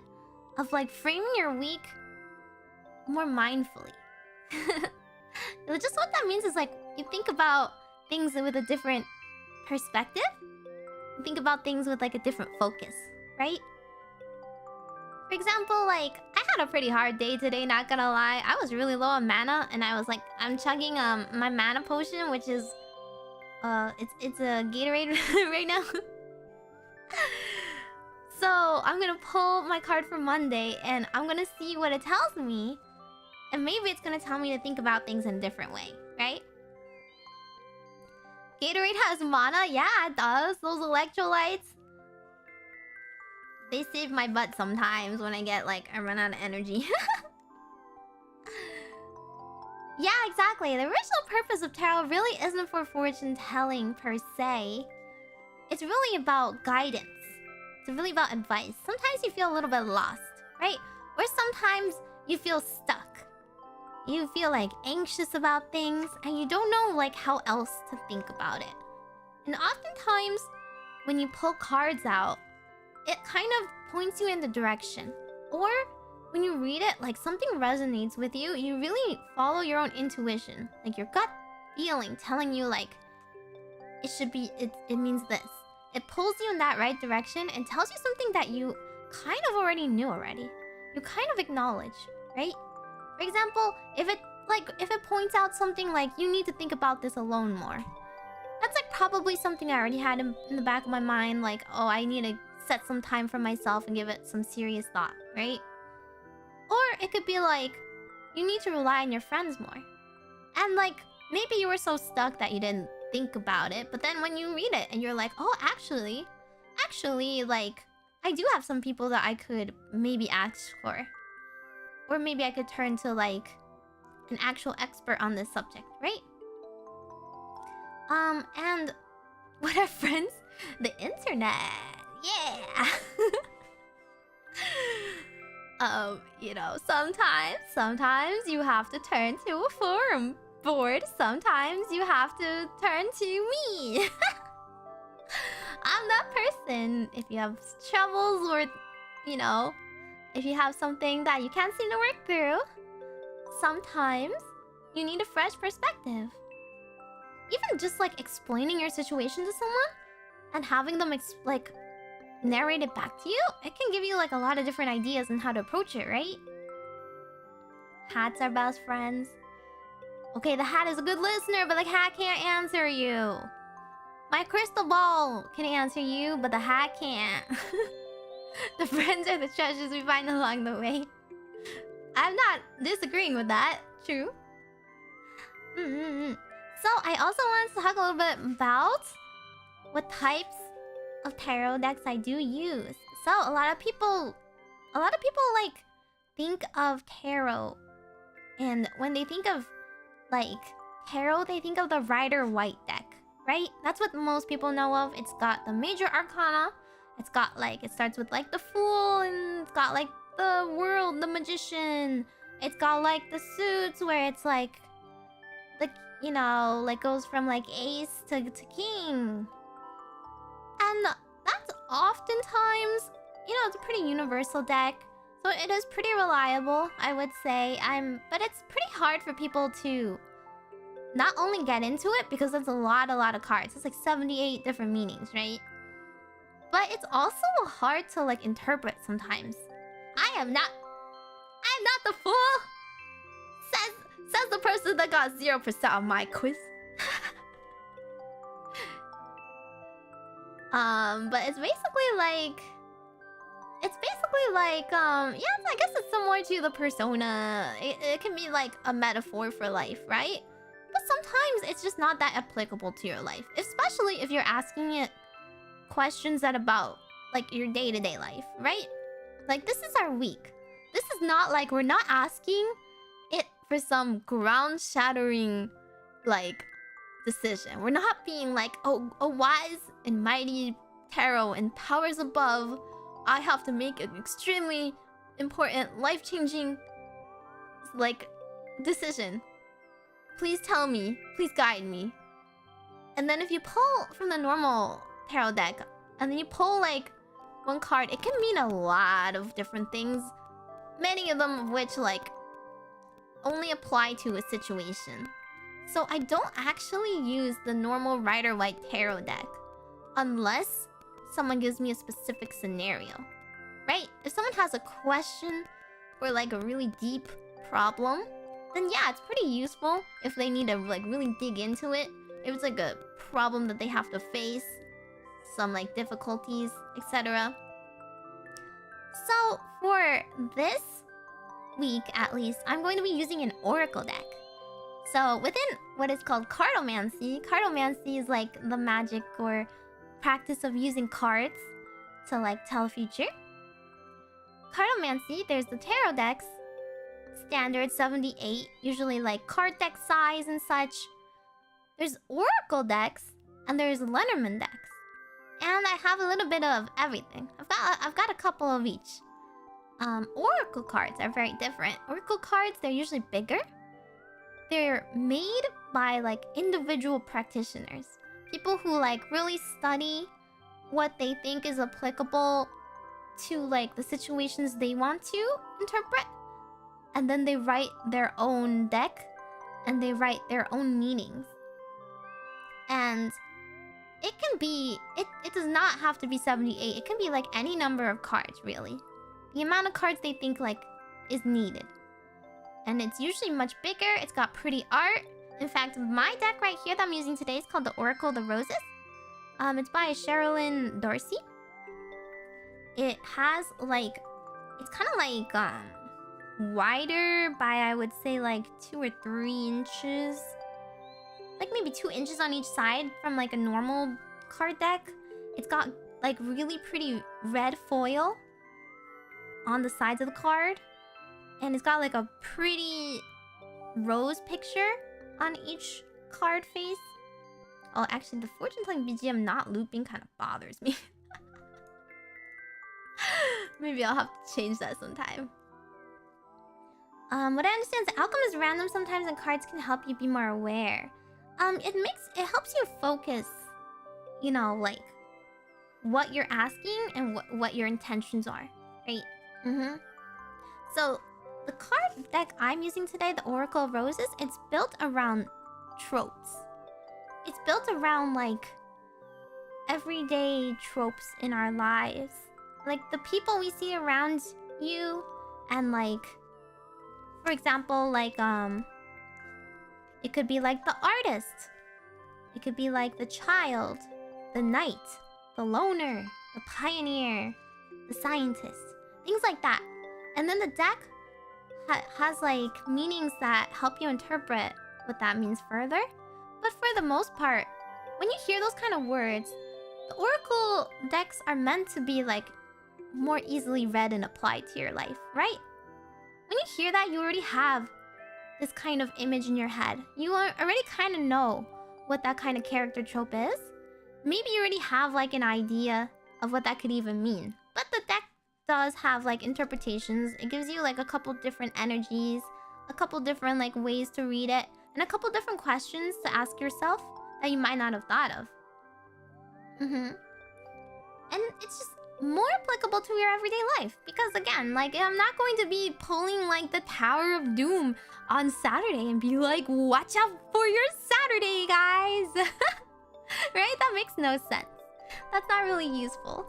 of like framing your week more mindfully. Just what that means is like, you think about things with a different perspective. You think about things with like a different focus, right? For example, like, I had a pretty hard day today, not gonna lie. I was really low on mana, and I was like, I'm chugging my mana potion, which is it's a Gatorade right now. So I'm gonna pull my card for Monday, and I'm gonna see what it tells me, and maybe it's gonna tell me to think about things in a different way, right? Gatorade has mana? Yeah, it does. Those electrolytes, they save my butt sometimes when I run out of energy. Yeah, exactly. The original purpose of tarot really isn't for fortune telling per se. It's really about guidance. It's really about advice. Sometimes you feel a little bit lost, right? Or sometimes you feel stuck. You feel like anxious about things and you don't know like how else to think about it. And oftentimes when you pull cards out, it kind of points you in the direction. Or when you read it, like something resonates with you, you really follow your own intuition. Like your gut feeling telling you like, it means this. It pulls you in that right direction and tells you something that you kind of already knew already. You kind of acknowledge, right? For example, if it points out something like, you need to think about this alone more. That's like probably something I already had in the back of my mind, like, oh, I need to set some time for myself and give it some serious thought, right? Or it could be like, you need to rely on your friends more. And like, maybe you were so stuck that you didn't think about it, but then when you read it and you're like, oh, actually, like, I do have some people that I could maybe ask for. Or maybe I could turn to like an actual expert on this subject, right? And what are friends? The internet. Yeah. You know, sometimes you have to turn to a forum board. Sometimes you have to turn to me. I'm that person. If you have troubles or, you know, if you have something that you can't seem to work through, sometimes you need a fresh perspective. Even just like explaining your situation to someone and having them narrate it back to you, it can give you like a lot of different ideas on how to approach it, right? Hats are best friends. Okay, the hat is a good listener, but the hat can't answer you. My crystal ball can answer you, but the hat can't. The friends are the treasures we find along the way. I'm not disagreeing with that. True. So I also wanted to talk a little bit about what types of tarot decks I do use. So a lot of people like think of tarot, and when they think of like tarot, they think of the Rider-Waite deck, right? That's what most people know of. It's got the major arcana. It's got like, it starts with like the Fool, and it's got like the World, the Magician. It's got like the suits where it's like, you know, like goes from like Ace to King. And that's oftentimes, you know, it's a pretty universal deck. So it is pretty reliable, I would say. But it's pretty hard for people to not only get into it, because it's a lot of cards. It's like 78 different meanings, right? But it's also hard to like interpret sometimes. I am not the fool! Says the person that got 0% on my quiz. But it's basically like... yeah, I guess it's similar to the persona. It can be like a metaphor for life, right? But sometimes it's just not that applicable to your life. Especially if you're asking it questions that about like your day-to-day life, right? Like, this is our week. This is not like we're not asking it for some ground-shattering, like, decision. We're not being like, oh, a wise and mighty tarot and powers above, I have to make an extremely important, life-changing, like, decision. Please tell me. Please guide me. And then if you pull from the normal tarot deck, and then you pull, like, one card, it can mean a lot of different things. Many of them of which, like, only apply to a situation. So I don't actually use the normal Rider-Waite tarot deck unless someone gives me a specific scenario, right? If someone has a question or like a really deep problem, then yeah, it's pretty useful if they need to like really dig into it. If it's like a problem that they have to face, some like difficulties, etc. So for this week at least, I'm going to be using an oracle deck. So within what is called cartomancy is like the magic or practice of using cards to like tell a future. Cartomancy, there's the tarot decks, standard 78, usually like card deck size and such. There's oracle decks and there's Lenormand decks. And I have a little bit of everything. I've got a couple of each. Oracle cards are very different. Oracle cards, they're usually bigger. They're made by like individual practitioners. People who like really study what they think is applicable to like the situations they want to interpret. And then they write their own deck and they write their own meanings. And it can be, it does not have to be 78. It can be like any number of cards, really. The amount of cards they think like is needed. And it's usually much bigger. It's got pretty art. In fact, my deck right here that I'm using today is called the Oracle of the Roses. It's by Sherilyn Dorsey. It has like, it's kind of like wider by I would say like 2 or 3 inches. Like maybe 2 inches on each side from like a normal card deck. It's got like really pretty red foil on the sides of the card. And it's got like a pretty rose picture on each card face. Oh, actually the fortune telling BGM not looping kind of bothers me. Maybe I'll have to change that sometime. What I understand is the outcome is random sometimes and cards can help you be more aware. It helps you focus, you know, like what you're asking and what your intentions are, right? So the card deck I'm using today, the Oracle of Roses, it's built around tropes. It's built around like everyday tropes in our lives. Like the people we see around you and like, for example, like it could be like the artist. It could be like the child, the knight, the loner, the pioneer, the scientist. Things like that. And then the deck has like meanings that help you interpret what that means further. But for the most part, when you hear those kind of words, the oracle decks are meant to be like more easily read and applied to your life, right? When you hear that, you already have this kind of image in your head. You already kind of know what that kind of character trope is. Maybe you already have like an idea of what that could even mean. But the deck does have like interpretations. It gives you like a couple different energies, a couple different like ways to read it, and a couple different questions to ask yourself that you might not have thought of. And it's just more applicable to your everyday life. Because again, like I'm not going to be pulling like the Tower of Doom on Saturday and be like, watch out for your Saturday, guys. Right? That makes no sense. That's not really useful.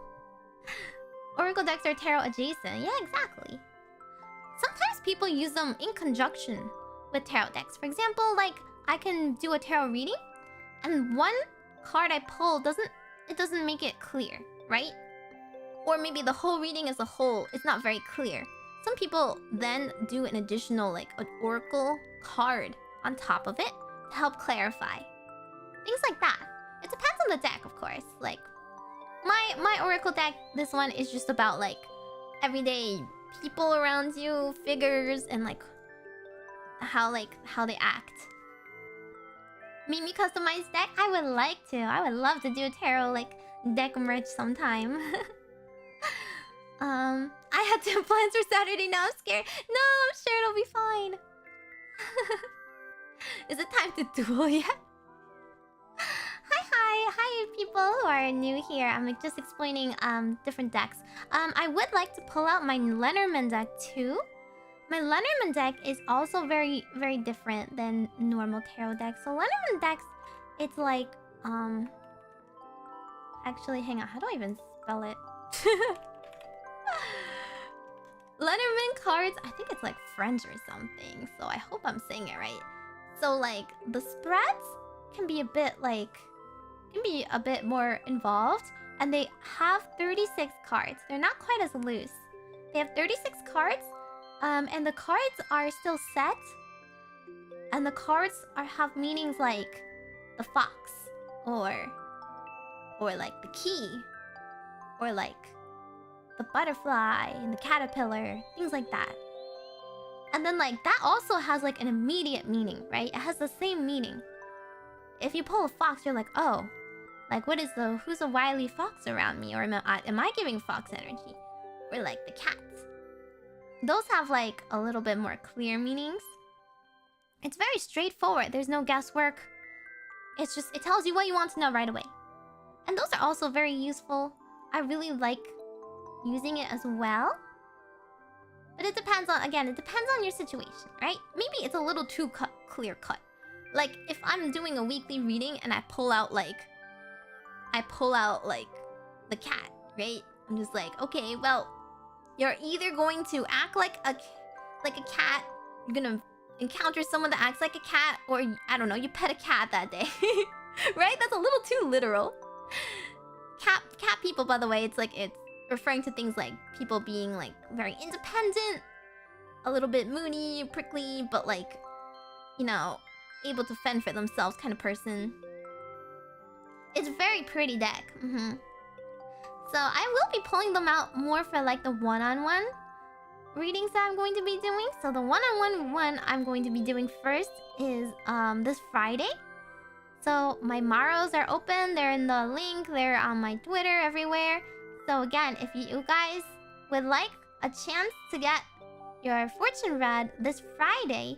Oracle decks are tarot adjacent. Yeah, exactly. Sometimes people use them in conjunction with tarot decks. For example, like I can do a tarot reading and one card I pull doesn't make it clear, right? Or maybe the whole reading as a whole is not very clear. Some people then do an additional like an oracle card on top of it to help clarify. Things like that. It depends on the deck, of course. Like My oracle deck, this one is just about like everyday people around you, figures, and like how they act. Meimi customized deck? I would like to. I would love to do a tarot like deck merch sometime. I had 10 plans for Saturday, now I'm scared. No, I'm sure it'll be fine. Is it time to duel yet? Hi people who are new here. I'm like, just explaining different decks. I would like to pull out my Lenormand deck too. My Lenormand deck is also very different than normal tarot decks. So Lenormand decks, it's like actually, hang on, how do I even spell it? Lenormand cards, I think it's like French or something. So I hope I'm saying it right. So like the spreads can be a bit more involved, and they have 36 cards. They're not quite as loose. They have 36 cards, and the cards are still set, and the cards have meanings like the fox, or like the key, or like the butterfly and the caterpillar, things like that. And then like that also has like an immediate meaning, right? It has the same meaning. If you pull a fox, you're like, oh, like who's a wily fox around me? Or am I giving fox energy? Or like the cats. Those have like a little bit more clear meanings. It's very straightforward. There's no guesswork. It's just, it tells you what you want to know right away. And those are also very useful. I really like using it as well. But it depends on, again, it depends on your situation, right? Maybe it's a little too clear cut. Like, if I'm doing a weekly reading and I pull out like the cat, right? I'm just like, okay, well, you're either going to act like a cat, you're gonna encounter someone that acts like a cat, or I don't know, you pet a cat that day. Right? That's a little too literal. Cat people, by the way, it's referring to things like people being like very independent, a little bit moody, prickly, but like, you know, able to fend for themselves kind of person. It's a very pretty deck. So I will be pulling them out more for like the one-on-one readings that I'm going to be doing. So the one-on-one one I'm going to be doing first is this Friday. So my Maros are open. They're in the link. They're on my Twitter, everywhere. So again, if you guys would like a chance to get your fortune read this Friday,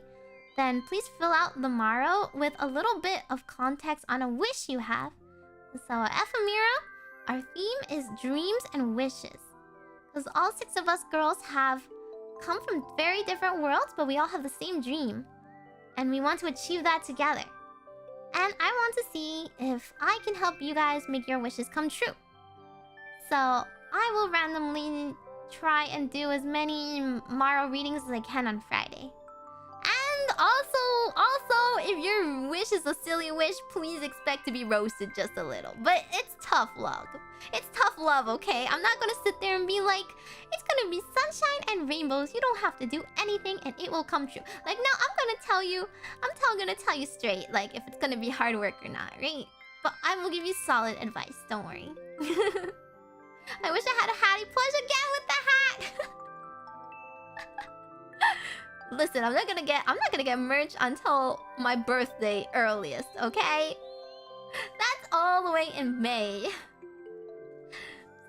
then please fill out the Maro with a little bit of context on a wish you have. So Ephemira, our theme is dreams and wishes. Because all 6 of us girls have come from very different worlds, but we all have the same dream. And we want to achieve that together. And I want to see if I can help you guys make your wishes come true. So I will randomly try and do as many Maro readings as I can on Friday. And also, if your wish is a silly wish, please expect to be roasted just a little. But it's tough love. It's tough love, okay? I'm not gonna sit there and be like, it's gonna be sunshine and rainbows. You don't have to do anything and it will come true. Like, no, I'm gonna tell you straight, like, if it's gonna be hard work or not, right? But I will give you solid advice, don't worry. I wish I had a Hattie plush again with the hat. Listen, I'm not gonna get merch until my birthday earliest, okay? That's all the way in May.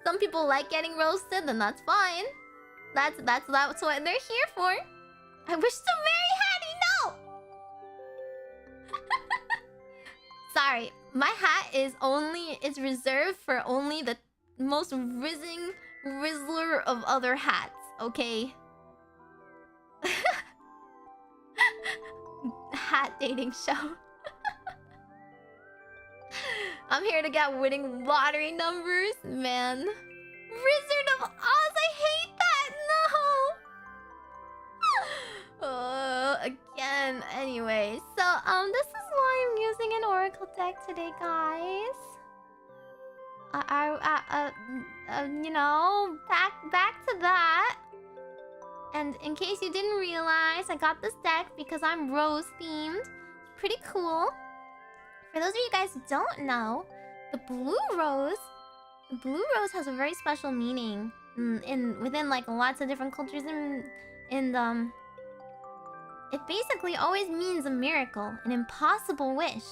Some people like getting roasted, then that's fine. That's what they're here for. I wish to marry Hattie, no! Sorry, my hat is reserved for only the most rizzler of other hats, okay? Hat dating show. I'm here to get winning lottery numbers, man. Wizard of Oz, I hate that. No. Again. Anyway, so this is why I'm using an oracle deck today, guys. You know, back to that. And in case you didn't realize, I got this deck because I'm rose themed. It's pretty cool. For those of you guys who don't know, the blue rose Blue rose has a very special meaning within like lots of different cultures and it basically always means a miracle, an impossible wish,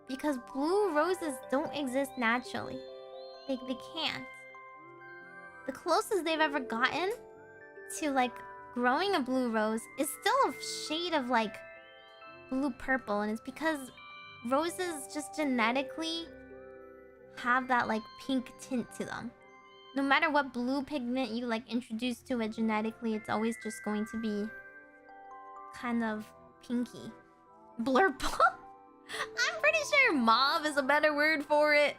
because blue roses don't exist naturally. They can't. The closest they've ever gotten to like growing a blue rose is still a shade of like blue purple, and it's because roses just genetically have that like pink tint to them. No matter what blue pigment you like introduce to it genetically, it's always just going to be kind of pinky. Blurple? I'm pretty sure mauve is a better word for it.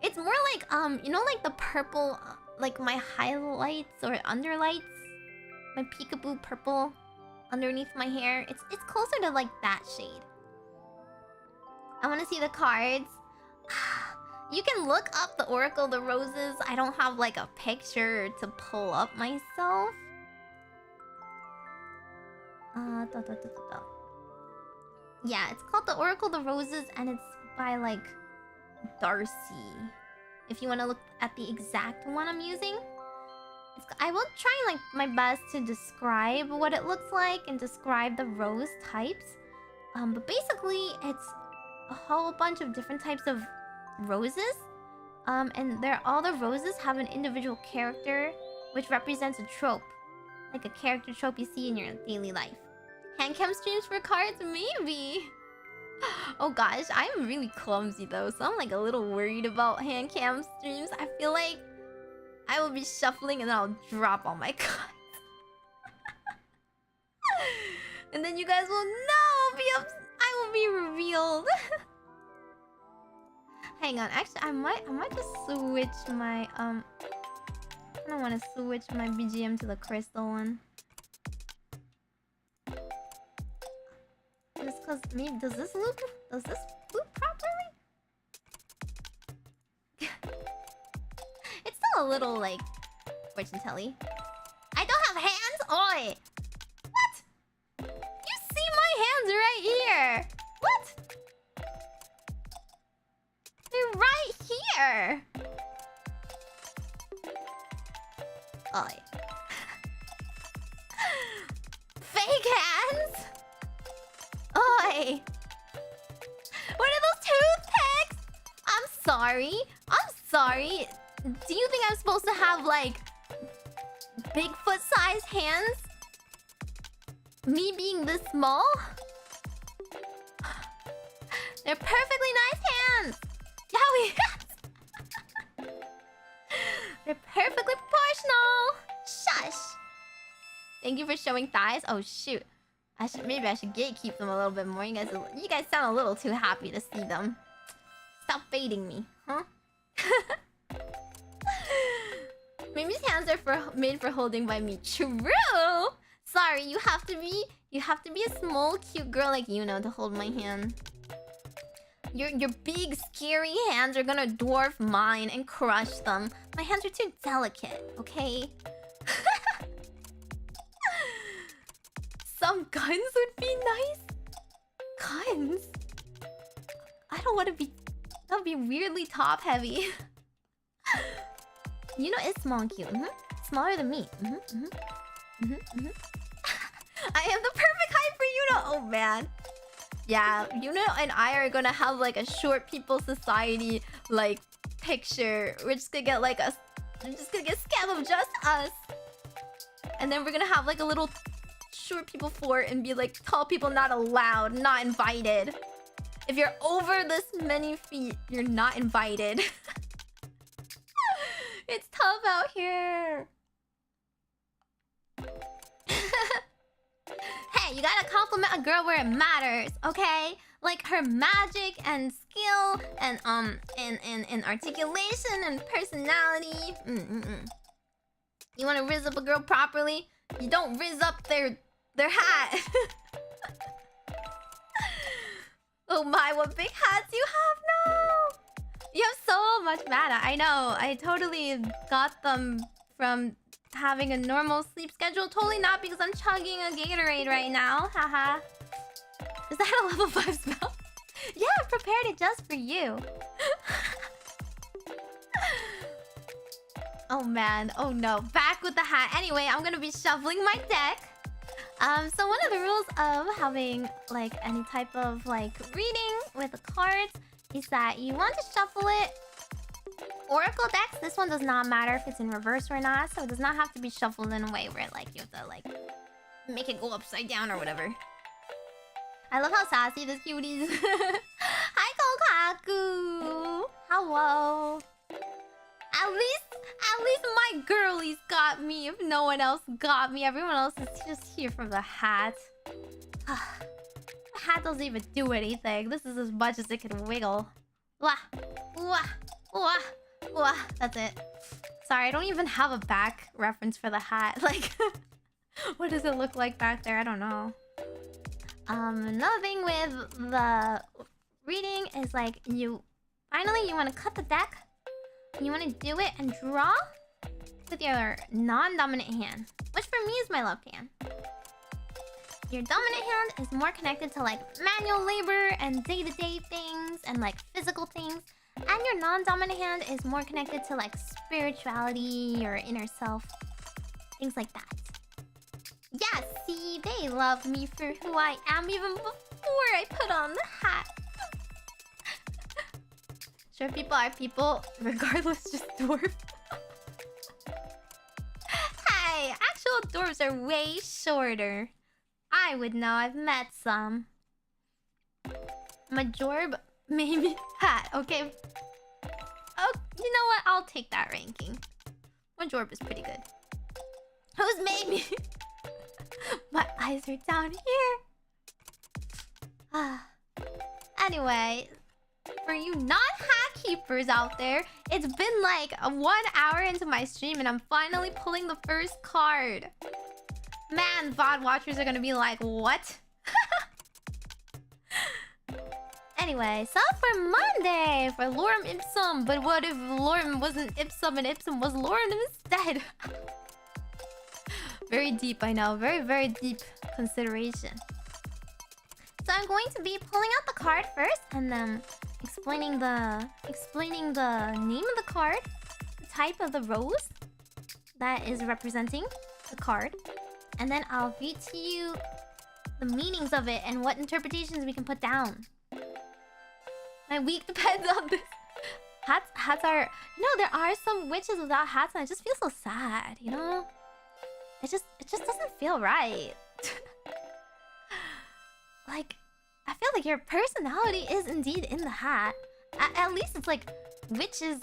It's more like you know, like the purple, like my highlights or underlights, my peekaboo purple underneath my hair. It's closer to like that shade. I want to see the cards. You can look up the Oracle of the Roses. I don't have like a picture to pull up myself. Yeah, it's called the Oracle of the Roses, and it's by like Darcy. If you want to look at the exact one I'm using, I will try like my best to describe what it looks like and describe the rose types. But basically, it's a whole bunch of different types of roses, and all the roses have an individual character, which represents a trope, like a character trope you see in your daily life. Handcam streams for cards, maybe. Oh gosh, I'm really clumsy though, so I'm like a little worried about handcam streams. I feel like I will be shuffling and then I'll drop all my cards. And then you guys will know, I will be revealed. Hang on, actually I might just switch my I don't want to switch my BGM to the crystal one. Just cause maybe does this loop properly? It's still a little like fortune telly. I don't have hands? Oi! What? You see my hands right here! What? They're right here! Oi. Fake hands? Oi! What are those toothpicks? I'm sorry. I'm sorry. Do you think I'm supposed to have like Bigfoot-sized hands? Me being this small? They're perfectly nice hands! Yowie! They're perfectly proportional! Shush! Thank you for showing thighs. Oh shoot. Maybe I should gatekeep them a little bit more. You guys sound a little too happy to see them. Stop baiting me, huh? Mimi's hands are made for holding by me. True. Sorry, you have to be a small, cute girl like you know to hold my hand. Your big, scary hands are gonna dwarf mine and crush them. My hands are too delicate, okay? Some guns would be nice. Guns? I don't want to be... That would be weirdly top-heavy. You know, it's small and cute. Smaller than me. I am the perfect height for Yuna. Oh, man. Yeah, Yuna and I are gonna have, like, a short people society, like, picture. We're just gonna get, like, we're just gonna get scam of just us. And then we're gonna have, like, a little... short people fort and be like, tall people not allowed, not invited. If you're over this many feet, you're not invited. It's tough out here. Hey, you gotta compliment a girl where it matters, okay? Like her magic and skill and articulation and personality. You wanna rizz up a girl properly? You don't rizz up their hat. Oh my, what big hats you have? No! You have so much mana. I know. I totally got them from having a normal sleep schedule. Totally not because I'm chugging a Gatorade right now. Haha. Is that a level 5 spell? Yeah, I prepared it just for you. Oh man, oh no. Back with the hat. Anyway, I'm gonna be shuffling my deck. So one of the rules of having like any type of like reading with the cards is that you want to shuffle it. Oracle decks, this one does not matter if it's in reverse or not, so it does not have to be shuffled in a way where like you have to like make it go upside down or whatever. I love how sassy this cutie is. Hi Kokaku! Hello! At least my girlies got me if no one else got me. Everyone else is just here for the hat. The hat doesn't even do anything. This is as much as it can wiggle. Wah! Wah! Wah! Wah! That's it. Sorry, I don't even have a back reference for the hat. Like, what does it look like back there? I don't know. Another thing with the reading is like you want to cut the deck. You want to do it and draw with your non-dominant hand, which for me is my left hand. Your dominant hand is more connected to like manual labor and day-to-day things and like physical things. And your non-dominant hand is more connected to like spirituality, your inner self, things like that. Yeah, see, they love me for who I am even before I put on the hat. Short people are people, regardless, just dwarf. Hey, actual dwarves are way shorter. I would know, I've met some. Majokko Meimi hat, okay. Oh, you know what? I'll take that ranking. Majokko is pretty good. Who's Meimi? My eyes are down here. Anyway, for you non-hat keepers out there, it's been like 1 hour into my stream and I'm finally pulling the first card. Man, VOD watchers are gonna be like, what? Anyway, so for Monday, for Lorem Ipsum. But what if Lorem wasn't Ipsum and Ipsum was Lorem instead? Very deep, I know. Very, very deep consideration. So I'm going to be pulling out the card first and then explaining the name of the card, the type of the rose that is representing the card, and then I'll read to you the meanings of it and what interpretations we can put down. My week depends on this. Hats are... You know, there are some witches without hats and I just feel so sad, you know? It just doesn't feel right. Like, I feel like your personality is indeed in the hat. At least it's like witches.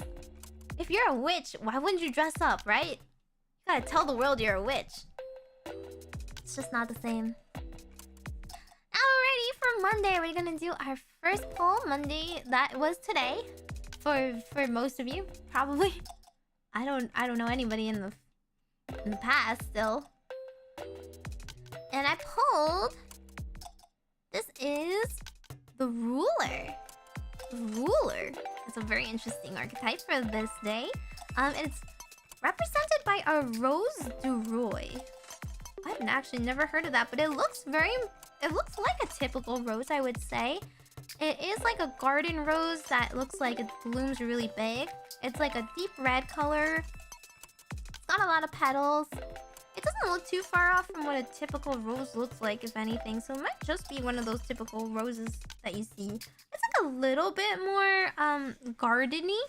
If you're a witch, why wouldn't you dress up, right? You gotta tell the world you're a witch. It's just not the same. Alrighty, for Monday, we're gonna do our first poll. Monday, that was today. For most of you, probably. I don't know anybody in the past still. And I pulled... This is the ruler. The ruler. It's a very interesting archetype for this day. It's represented by a Rose du Roi. I've actually never heard of that, but it looks like a typical rose, I would say. It is like a garden rose that looks like it blooms really big. It's like a deep red color. It's got a lot of petals. It doesn't look too far off from what a typical rose looks like, if anything. So it might just be one of those typical roses that you see. It's like a little bit more gardeny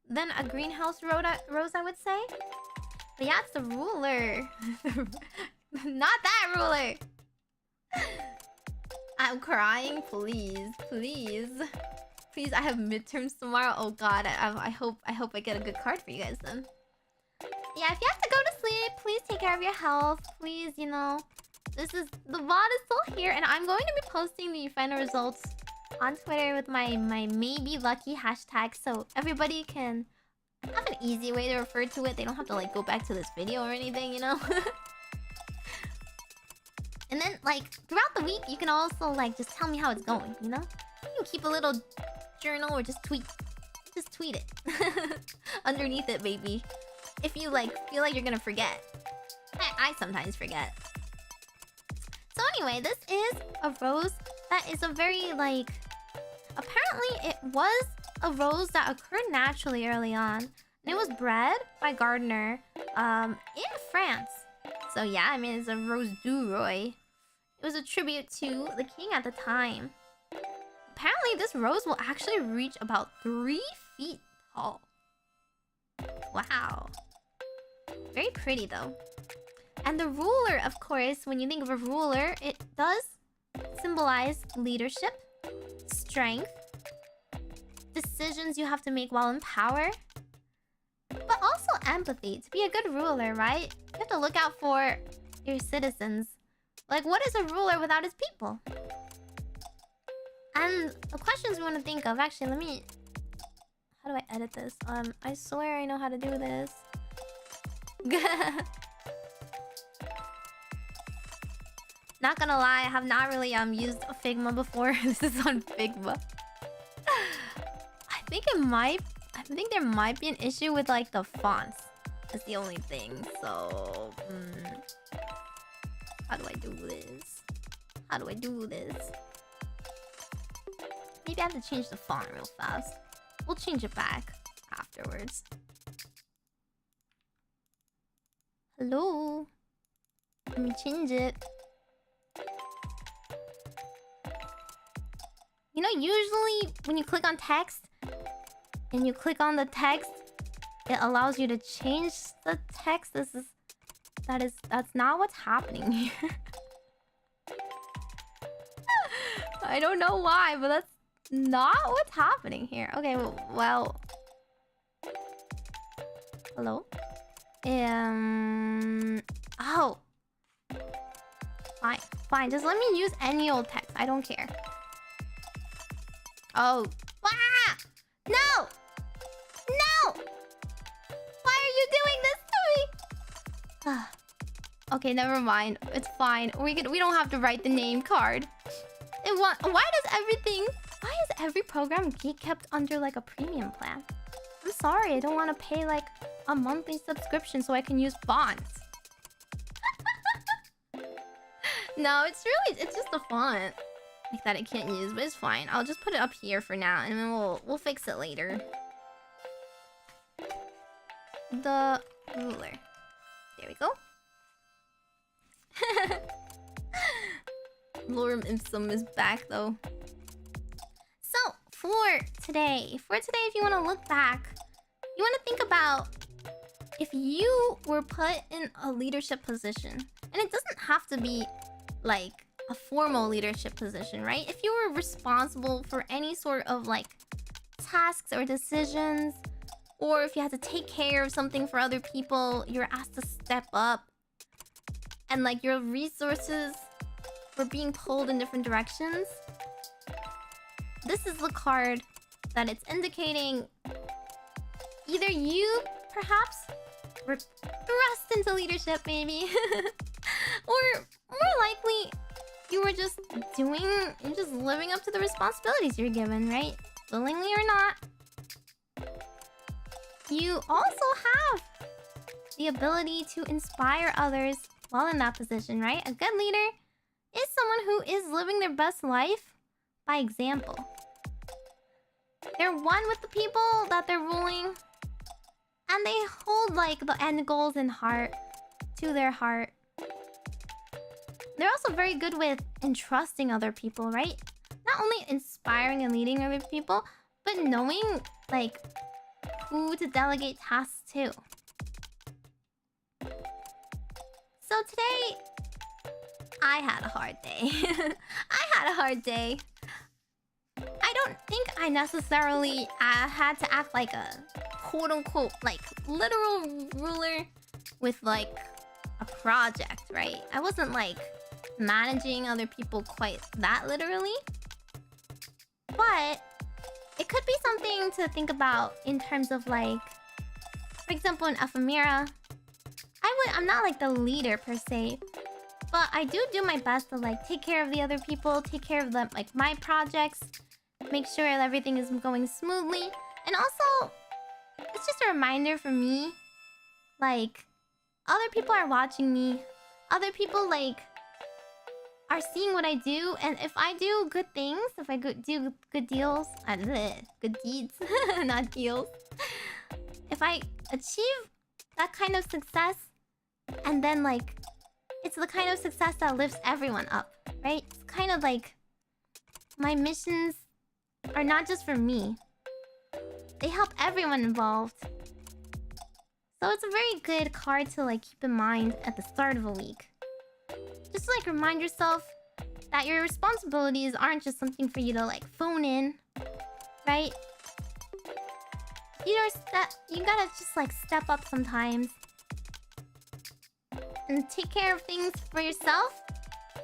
than a greenhouse rose, I would say. But yeah, it's the ruler. Not that ruler. I'm crying, please, please, please. I have midterms tomorrow. Oh God, I hope I get a good card for you guys then. Yeah, if you have to go to sleep, please take care of your health. Please, you know, the VOD is still here, and I'm going to be posting the final results on Twitter with my maybe lucky hashtag, so everybody can have an easy way to refer to it. They don't have to like go back to this video or anything, you know. And then like throughout the week, you can also like just tell me how it's going, you know. You can keep a little journal or just tweet it underneath it, baby. If you like feel like you're gonna forget. I sometimes forget. So anyway, this is a rose that is a very like... Apparently it was a rose that occurred naturally early on. And it was bred by Gardner in France. So yeah, I mean, it's a Rose du Roi. It was a tribute to the king at the time. Apparently, this rose will actually reach about 3 feet tall. Wow. Very pretty, though. And the ruler, of course, when you think of a ruler, it does symbolize leadership, strength, decisions you have to make while in power, but also empathy. To be a good ruler, right? You have to look out for your citizens. Like, what is a ruler without his people? And the questions we want to think of... Actually, let me... How do I edit this? I swear I know how to do this. Not gonna lie, I have not really used Figma before. This is on Figma. I think there might be an issue with like the fonts. That's the only thing. So how do I do this? How do I do this? Maybe I have to change the font real fast. We'll change it back afterwards. Hello? Let me change it. You know, usually when you click on text and you click on the text, it allows you to change the text. That's not what's happening here. I don't know why, but that's not what's happening here. Okay, well. Hello? Oh. Fine. Just let me use any old text. I don't care. Oh. Ah! No! No! Why are you doing this to me? Okay, never mind. It's fine. We don't have to write the name card. Why is every program kept under like a premium plan? I'm sorry, I don't want to pay like a monthly subscription so I can use fonts. No, it's just the font like that I can't use, but it's fine. I'll just put it up here for now, and then we'll fix it later. The ruler. There we go. Lorem Ipsum is back though. So for today, if you want to look back, you want to think about if you were put in a leadership position, and it doesn't have to be like a formal leadership position, right? If you were responsible for any sort of like tasks or decisions, or if you had to take care of something for other people, you're asked to step up, and like your resources were being pulled in different directions. This is the card that it's indicating either you perhaps were thrust into leadership, maybe, or more likely you were just living up to the responsibilities you're given, right? Willingly or not. You also have the ability to inspire others while in that position, right? A good leader is someone who is living their best life by example. They're one with the people that they're ruling, and they hold like the end goals in heart to their heart. They're also very good with entrusting other people, right? Not only inspiring and leading other people, but knowing like who to delegate tasks to. So today, I had a hard day. I don't think I necessarily had to act like a quote-unquote like literal ruler with like a project, right? I wasn't like managing other people quite that literally. But it could be something to think about in terms of like, for example, in Ephemira, I'm not like the leader per se, but I do my best to like take care of the other people, take care of the like my projects, make sure that everything is going smoothly. And also, it's just a reminder for me, like, other people are watching me. Other people like are seeing what I do, and if I do good things, if I do good deals, good deeds, not deals. If I achieve that kind of success, and then like it's the kind of success that lifts everyone up, right? It's kind of like my missions are not just for me. They help everyone involved. So it's a very good card to like keep in mind at the start of a week. Just like remind yourself that your responsibilities aren't just something for you to like phone in, right? You gotta just like step up sometimes and take care of things for yourself,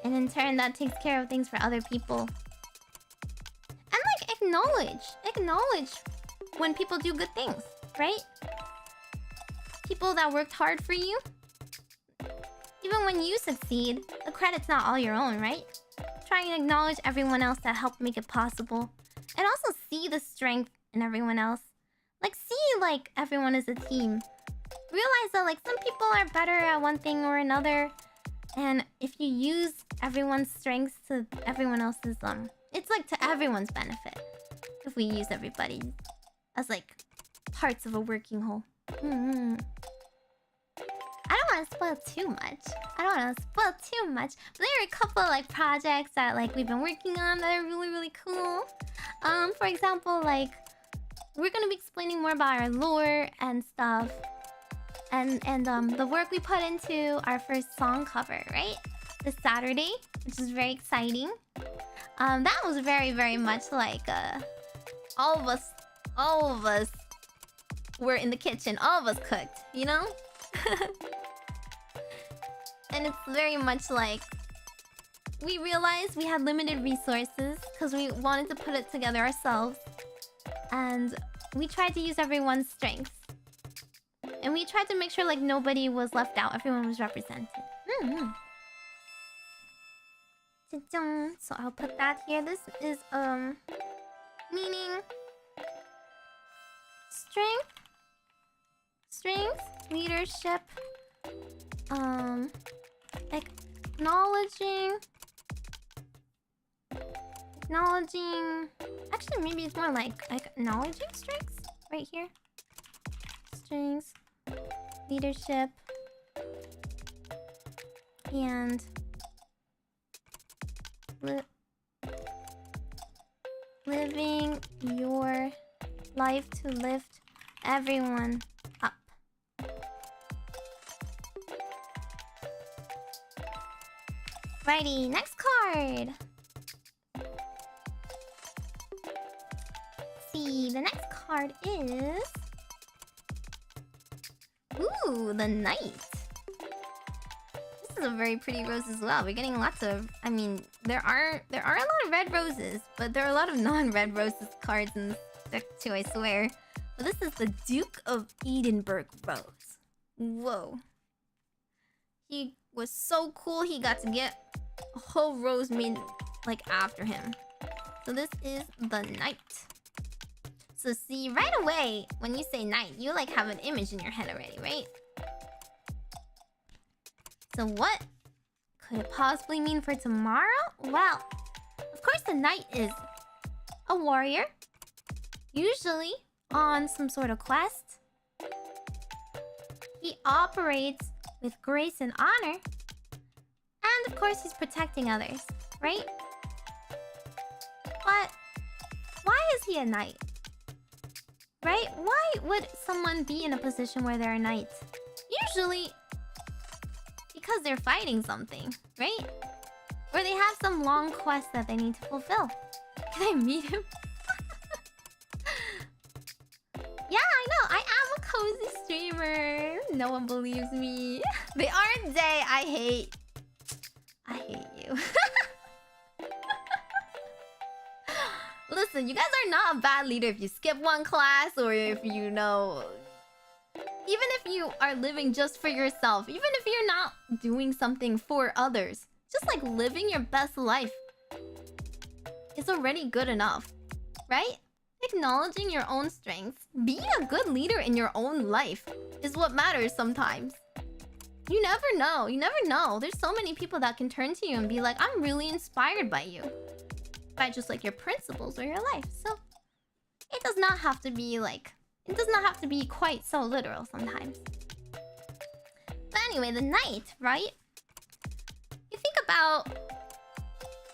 and in turn that takes care of things for other people. And like acknowledge when people do good things, right? People that worked hard for you. Even when you succeed, the credit's not all your own, right? Try and acknowledge everyone else that helped make it possible. And also see the strength in everyone else. Like, see, like, everyone is a team. Realize that, like, some people are better at one thing or another. And if you use everyone's strengths to everyone else's, it's, like, to everyone's benefit. If we use everybody as, like, parts of a working whole. I don't want to spoil too much. But there are a couple like projects that like we've been working on that are really, really cool. For example, like we're gonna be explaining more about our lore and stuff. And the work we put into our first song cover, right? This Saturday, which is very exciting. That was very, very much like all of us were in the kitchen. All of us cooked, you know? And it's very much like we realized we had limited resources because we wanted to put it together ourselves. And we tried to use everyone's strengths. And we tried to make sure like nobody was left out. Everyone was represented. So I'll put that here. This is meaning strength, leadership, acknowledging. Actually, maybe it's more like acknowledging strengths right here. Strengths, leadership, and living your life to lift everyone up. Righty, next card. Let's see, the next card is... Ooh, the Knight. This is a very pretty rose as well. We're getting lots of... I mean, there are a lot of red roses, but there are a lot of non-red roses cards in this deck too, I swear. But this is the Duke of Edinburgh rose. Whoa. He was so cool, he got to get a whole rose made, like, after him. So this is the Knight. So see, right away, when you say Knight, you, like, have an image in your head already, right? So what could it possibly mean for tomorrow? Well, of course the Knight is a warrior. Usually on some sort of quest. He operates with grace and honor. And of course he's protecting others, right? But why is he a knight? Right? Why would someone be in a position where they're a knight? Usually because they're fighting something, right? Or they have some long quest that they need to fulfill. Can I meet him? Yeah, I know. I am a cozy streamer. No one believes me. They aren't Day. I hate you. Listen, you guys are not a bad leader if you skip one class or if you know... Even if you are living just for yourself, even if you're not doing something for others, just like living your best life is already good enough, right? Acknowledging your own strengths, being a good leader in your own life is what matters sometimes. You never know. You never know. There's so many people that can turn to you and be like, I'm really inspired by you. By just like your principles or your life. So it does not have to be like... It It does not have to be quite so literal sometimes. But anyway, the knight, right? You think about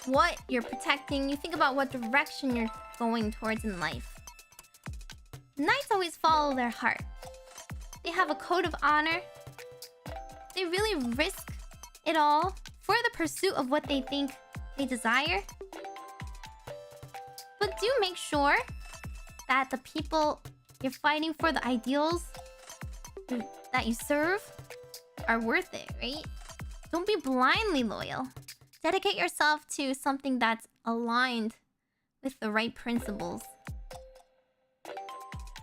what you're protecting. You think about what direction you're going towards in life. Knights always follow their heart. They have a code of honor. They really risk it all for the pursuit of what they think they desire. But do make sure that the people you're fighting for, the ideals that you serve, are worth it, right? Don't be blindly loyal. Dedicate yourself to something that's aligned with the right principles.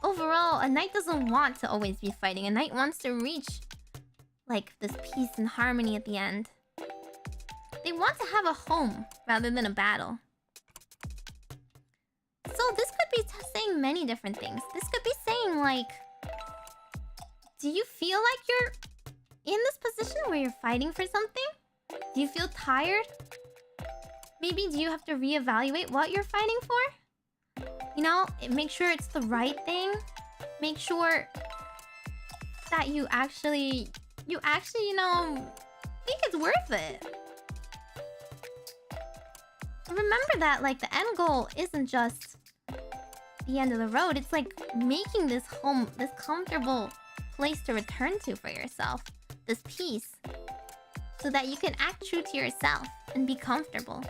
Overall, a knight doesn't want to always be fighting. A knight wants to reach, like, this peace and harmony at the end. They want to have a home rather than a battle. So this could be saying many different things. This could be saying, like, do you feel like you're in this position where you're fighting for something? Do you feel tired? Maybe do you have to reevaluate what you're fighting for? You know, make sure it's the right thing. Make sure that you actually, you know, think it's worth it. Remember that, like, the end goal isn't just the end of the road. It's like making this home, this comfortable place to return to for yourself. This peace. So that you can act true to yourself and be comfortable.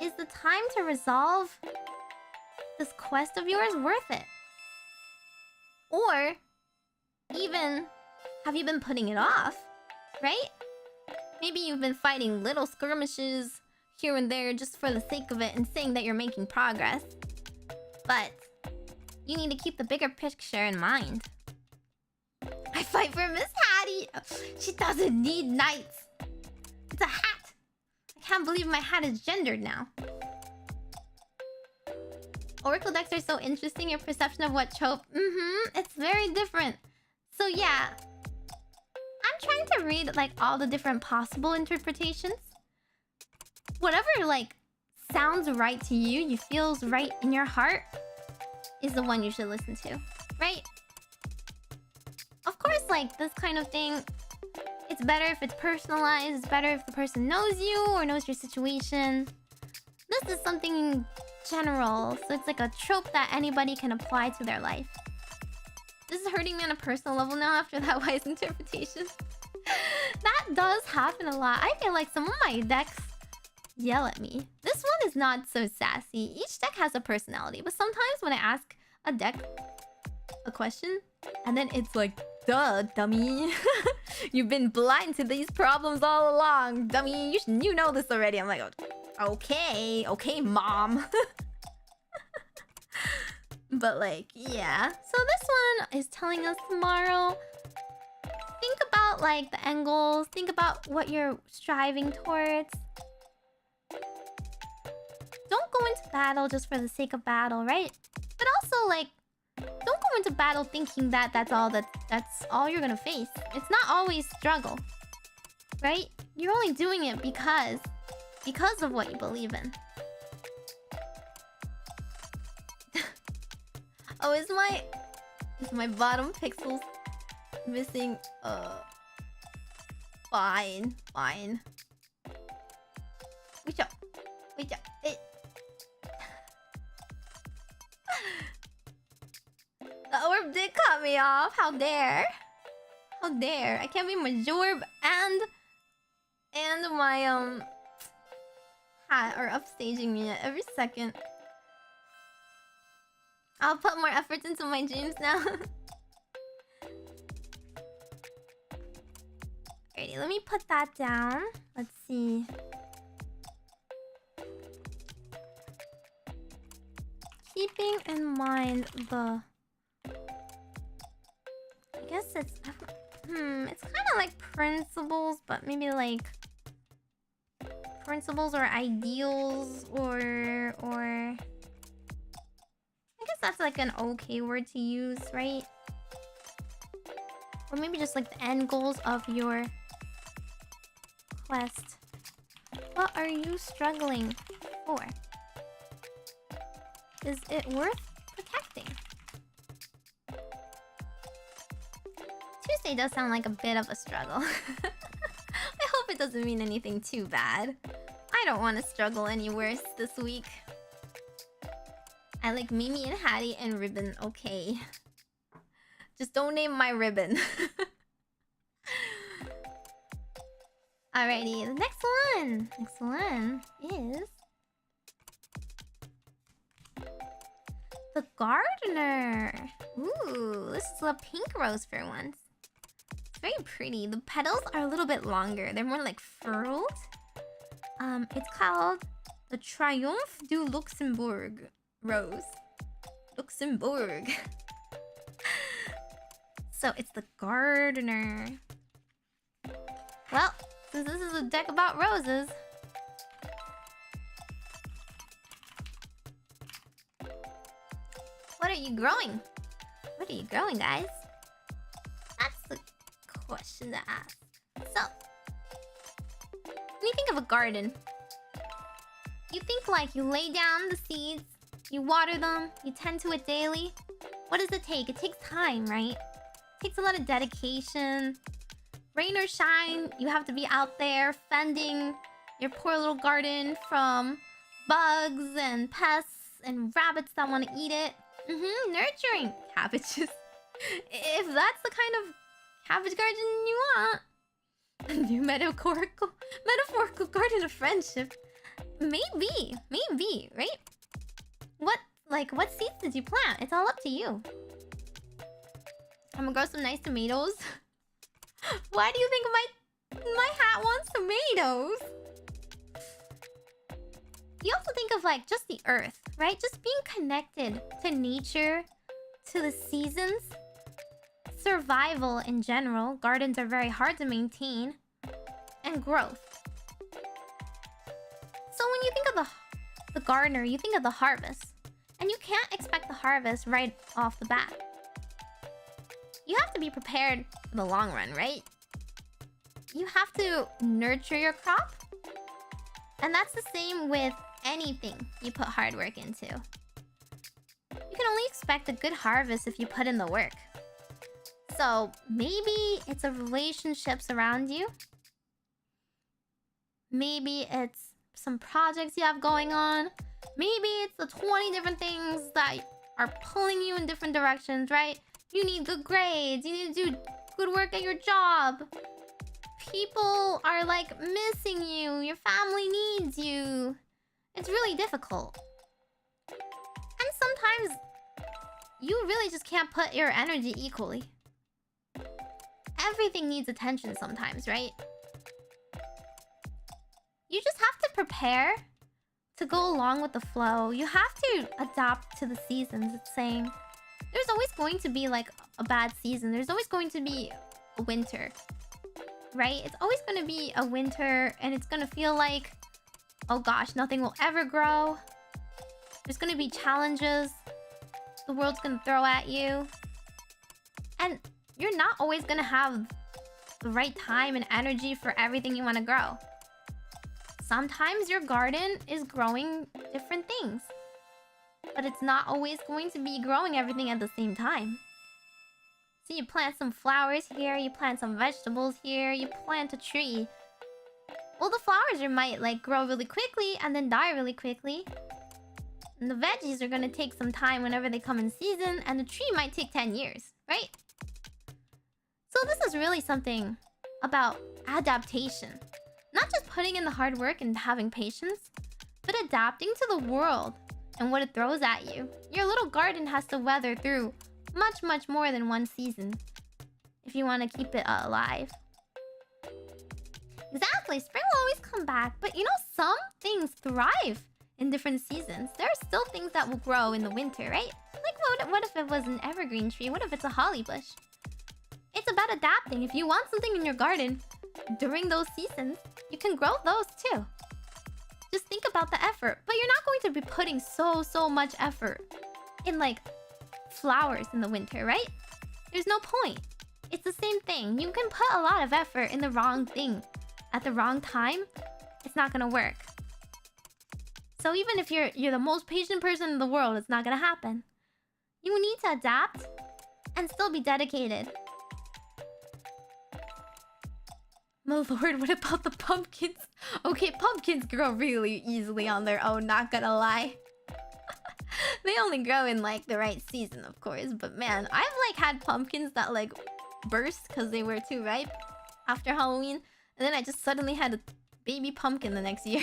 Is the time to resolve this quest of yours worth it? Or even, have you been putting it off? Right? Maybe you've been fighting little skirmishes here and there just for the sake of it and saying that you're making progress. But you need to keep the bigger picture in mind. I fight for Miss Hattie. She doesn't need knights. It's a hat. I can't believe my hat is gendered now. Oracle decks are so interesting. Your perception of what trope. It's very different. So yeah, I'm trying to read, like, all the different possible interpretations. Whatever, like, sounds right to you, you feels right in your heart, is the one you should listen to, right? Of course, like, this kind of thing, it's better if it's personalized. It's better if the person knows you or knows your situation. This is something general, so it's like a trope that anybody can apply to their life. This is hurting me on a personal level now after that wise interpretation. That does happen a lot. I feel like some of my decks yell at me. This one is not so sassy. Each deck has a personality, but sometimes when I ask a deck a question, and then it's like, duh, dummy. You've been blind to these problems all along, dummy. You know this already. I'm like, okay, mom. But, like, yeah. So this one is telling us tomorrow, think about, like, the end goals. Think about what you're striving towards. Don't go into battle just for the sake of battle, right? But also, like, don't go into battle thinking that that's all you're gonna face. It's not always struggle, right? You're only doing it because of what you believe in. Oh, is my bottom pixels missing? Fine. Wait up. The orb did cut me off. How dare? I can't be Majorb and my hat are upstaging me every second. I'll put more effort into my dreams now. Alrighty, let me put that down. Let's see. Keeping in mind the... I guess it's... it's kind of like principles, but maybe like... principles or ideals or... I guess that's like an okay word to use, right? Or maybe just like the end goals of your quest. What are you struggling for? Is it worth protecting? Tuesday does sound like a bit of a struggle. I hope it doesn't mean anything too bad. I don't want to struggle any worse this week. I like Mimi and Hattie and Ribbon, okay. Just don't name my ribbon. Alrighty, the next one. Next one is... the Gardener. Ooh, this is a pink rose for once. It's very pretty. The petals are a little bit longer. They're more like furled. It's called the Triomphe du Luxembourg rose. Luxembourg. So it's the Gardener. Well, since this is a deck about roses, what are you growing? What are you growing, guys? That's the question to ask. So, when you think of a garden, you think like you lay down the seeds, you water them, you tend to it daily. What does it take? It takes time, right? It takes a lot of dedication. Rain or shine, you have to be out there fending your poor little garden from bugs and pests and rabbits that want to eat it. Nurturing cabbages. If that's the kind of cabbage garden you want. A new metaphorical garden of friendship. Maybe, right? What seeds did you plant? It's all up to you. I'm gonna grow some nice tomatoes. Why do you think my hat wants tomatoes? You also think of like just the earth, right? Just being connected to nature, to the seasons, survival in general. Gardens are very hard to maintain, and growth. So when you think of the gardener, you think of the harvest, and you can't expect the harvest right off the bat. You have to be prepared for the long run, right? You have to nurture your crop, and that's the same with anything you put hard work into. You can only expect a good harvest if you put in the work. So maybe it's the relationships around you. Maybe it's some projects you have going on. Maybe it's the 20 different things that are pulling you in different directions, right? You need good grades. You need to do good work at your job. People are like missing you. Your family needs you. It's really difficult. And sometimes you really just can't put your energy equally. Everything needs attention sometimes, right? You just have to prepare to go along with the flow. You have to adapt to the seasons. It's saying there's always going to be like a bad season. There's always going to be a winter, right? It's always going to be a winter, and it's going to feel like, oh gosh, nothing will ever grow. There's going to be challenges the world's going to throw at you. And you're not always going to have the right time and energy for everything you want to grow. Sometimes your garden is growing different things, but it's not always going to be growing everything at the same time. So you plant some flowers here, you plant some vegetables here, you plant a tree. Well, the flowers might like grow really quickly and then die really quickly. And the veggies are gonna take some time whenever they come in season, and the tree might take 10 years, right? So this is really something about adaptation. Not just putting in the hard work and having patience, but adapting to the world and what it throws at you. Your little garden has to weather through much more than one season if you want to keep it alive. Exactly, spring will always come back, but you know, some things thrive in different seasons. There are still things that will grow in the winter, right? Like what if it was an evergreen tree? What if it's a holly bush? It's about adapting. If you want something in your garden during those seasons, you can grow those too. Just think about the effort. But you're not going to be putting so much effort in like flowers in the winter, right? There's no point. It's the same thing. You can put a lot of effort in the wrong thing at the wrong time. It's not gonna work. So even if you're the most patient person in the world, it's not gonna happen. You need to adapt and still be dedicated. My lord, what about the pumpkins? Okay, pumpkins grow really easily on their own, not gonna lie. They only grow in like the right season, of course. But man, I've like had pumpkins that like burst because they were too ripe after Halloween. And then I just suddenly had a baby pumpkin the next year.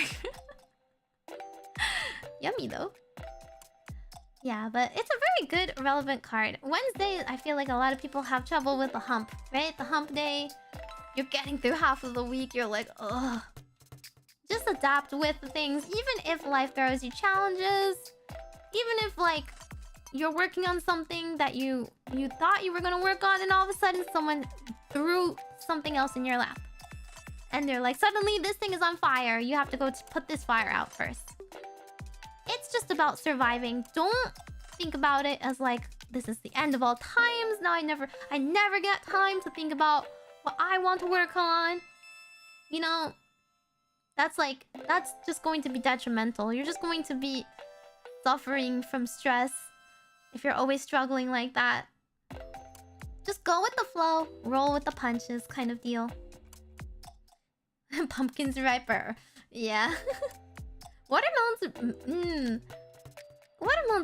Yummy though. Yeah, but it's a very good relevant card. Wednesday, I feel like a lot of people have trouble with the hump, right? The hump day. You're getting through half of the week. You're like, ugh. Just adapt with things. Even if life throws you challenges. Even if, like, you're working on something that you thought you were gonna work on, and all of a sudden someone threw something else in your lap. And they're like, suddenly this thing is on fire. You have to go put this fire out first. It's just about surviving. Don't think about it as like, this is the end of all times. Now I never get time to think about what I want to work on. You know, that's just going to be detrimental. You're just going to be suffering from stress if you're always struggling like that. Just go with the flow, roll with the punches kind of deal. Pumpkins riper. Yeah. Watermelons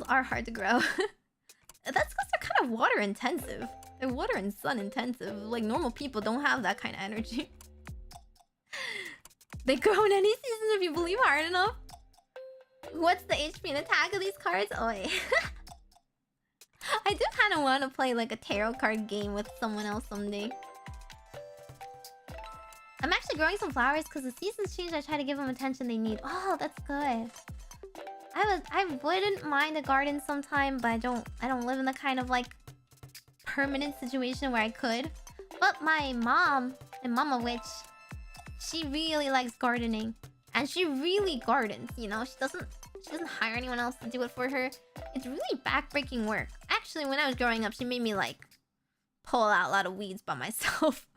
are hard to grow. That's because they're kind of water intensive. They're water and sun intensive. Like normal people don't have that kind of energy. They grow in any season if you believe hard enough. What's the HP and attack of these cards? Oi. I do kind of want to play like a tarot card game with someone else someday. I'm actually growing some flowers because the seasons change. I try to give them attention they need. Oh, that's good. I wouldn't mind a garden sometime, but I don't live in the kind of like permanent situation where I could. But my mom, and Mama Witch, she really likes gardening. And she really gardens, you know? She doesn't hire anyone else to do it for her. It's really backbreaking work. Actually, when I was growing up, she made me like pull out a lot of weeds by myself.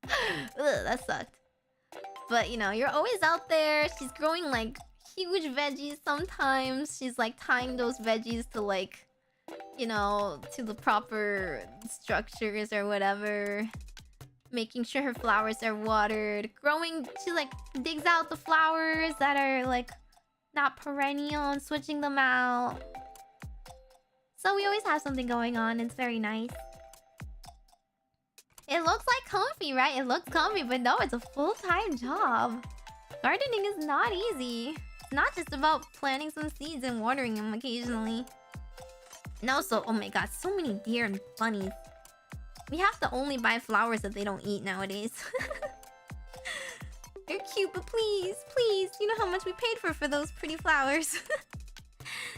Ugh, that sucked. But you know, you're always out there. She's growing like huge veggies sometimes. She's like tying those veggies to like, you know, to the proper structures or whatever. Making sure her flowers are watered. Growing, she like digs out the flowers that are like not perennial and switching them out. So we always have something going on. It's very nice. It looks like comfy, right? It looks comfy, but no, it's a full-time job. Gardening is not easy. It's not just about planting some seeds and watering them occasionally. And also, oh my god, so many deer and bunnies. We have to only buy flowers that they don't eat nowadays. They're cute, but please, please, you know how much we paid for those pretty flowers.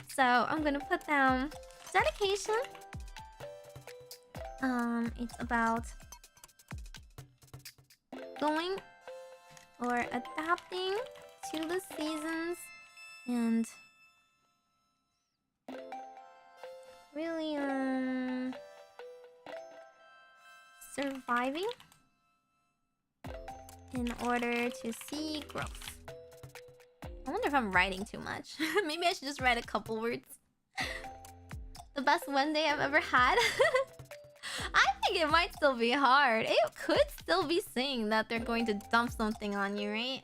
So, I'm gonna put down dedication. It's about going or adapting to the seasons and really surviving in order to see growth. I wonder if I'm writing too much. Maybe I should just write a couple words. The best Wednesday I've ever had. I think it might still be hard. It could still be saying that they're going to dump something on you, right?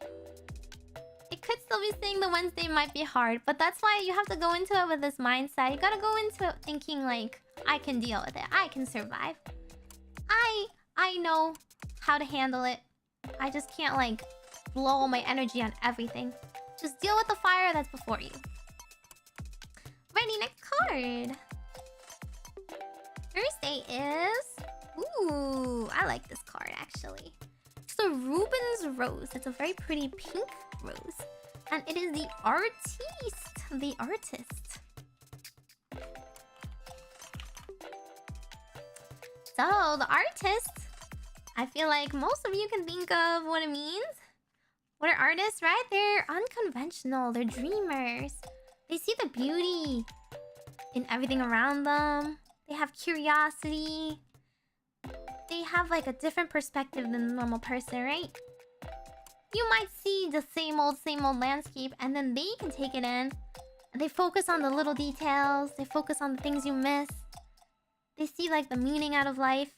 It could still be saying the Wednesday might be hard, but that's why you have to go into it with this mindset. You gotta go into it thinking like, I can deal with it. I can survive. I know how to handle it. I just can't like blow all my energy on everything. Just deal with the fire that's before you. Ready, next card. Thursday is... Ooh, I like this card actually. It's the Rubens Rose. It's a very pretty pink rose. And it is the artiste. The artist. So, the artist... I feel like most of you can think of what it means. What are artists, right? They're unconventional. They're dreamers. They see the beauty in everything around them. They have curiosity. They have like a different perspective than the normal person, right? you might see the same old landscape, and then they can take it in. And they focus on the little details. They focus on the things you miss. They see like the meaning out of life.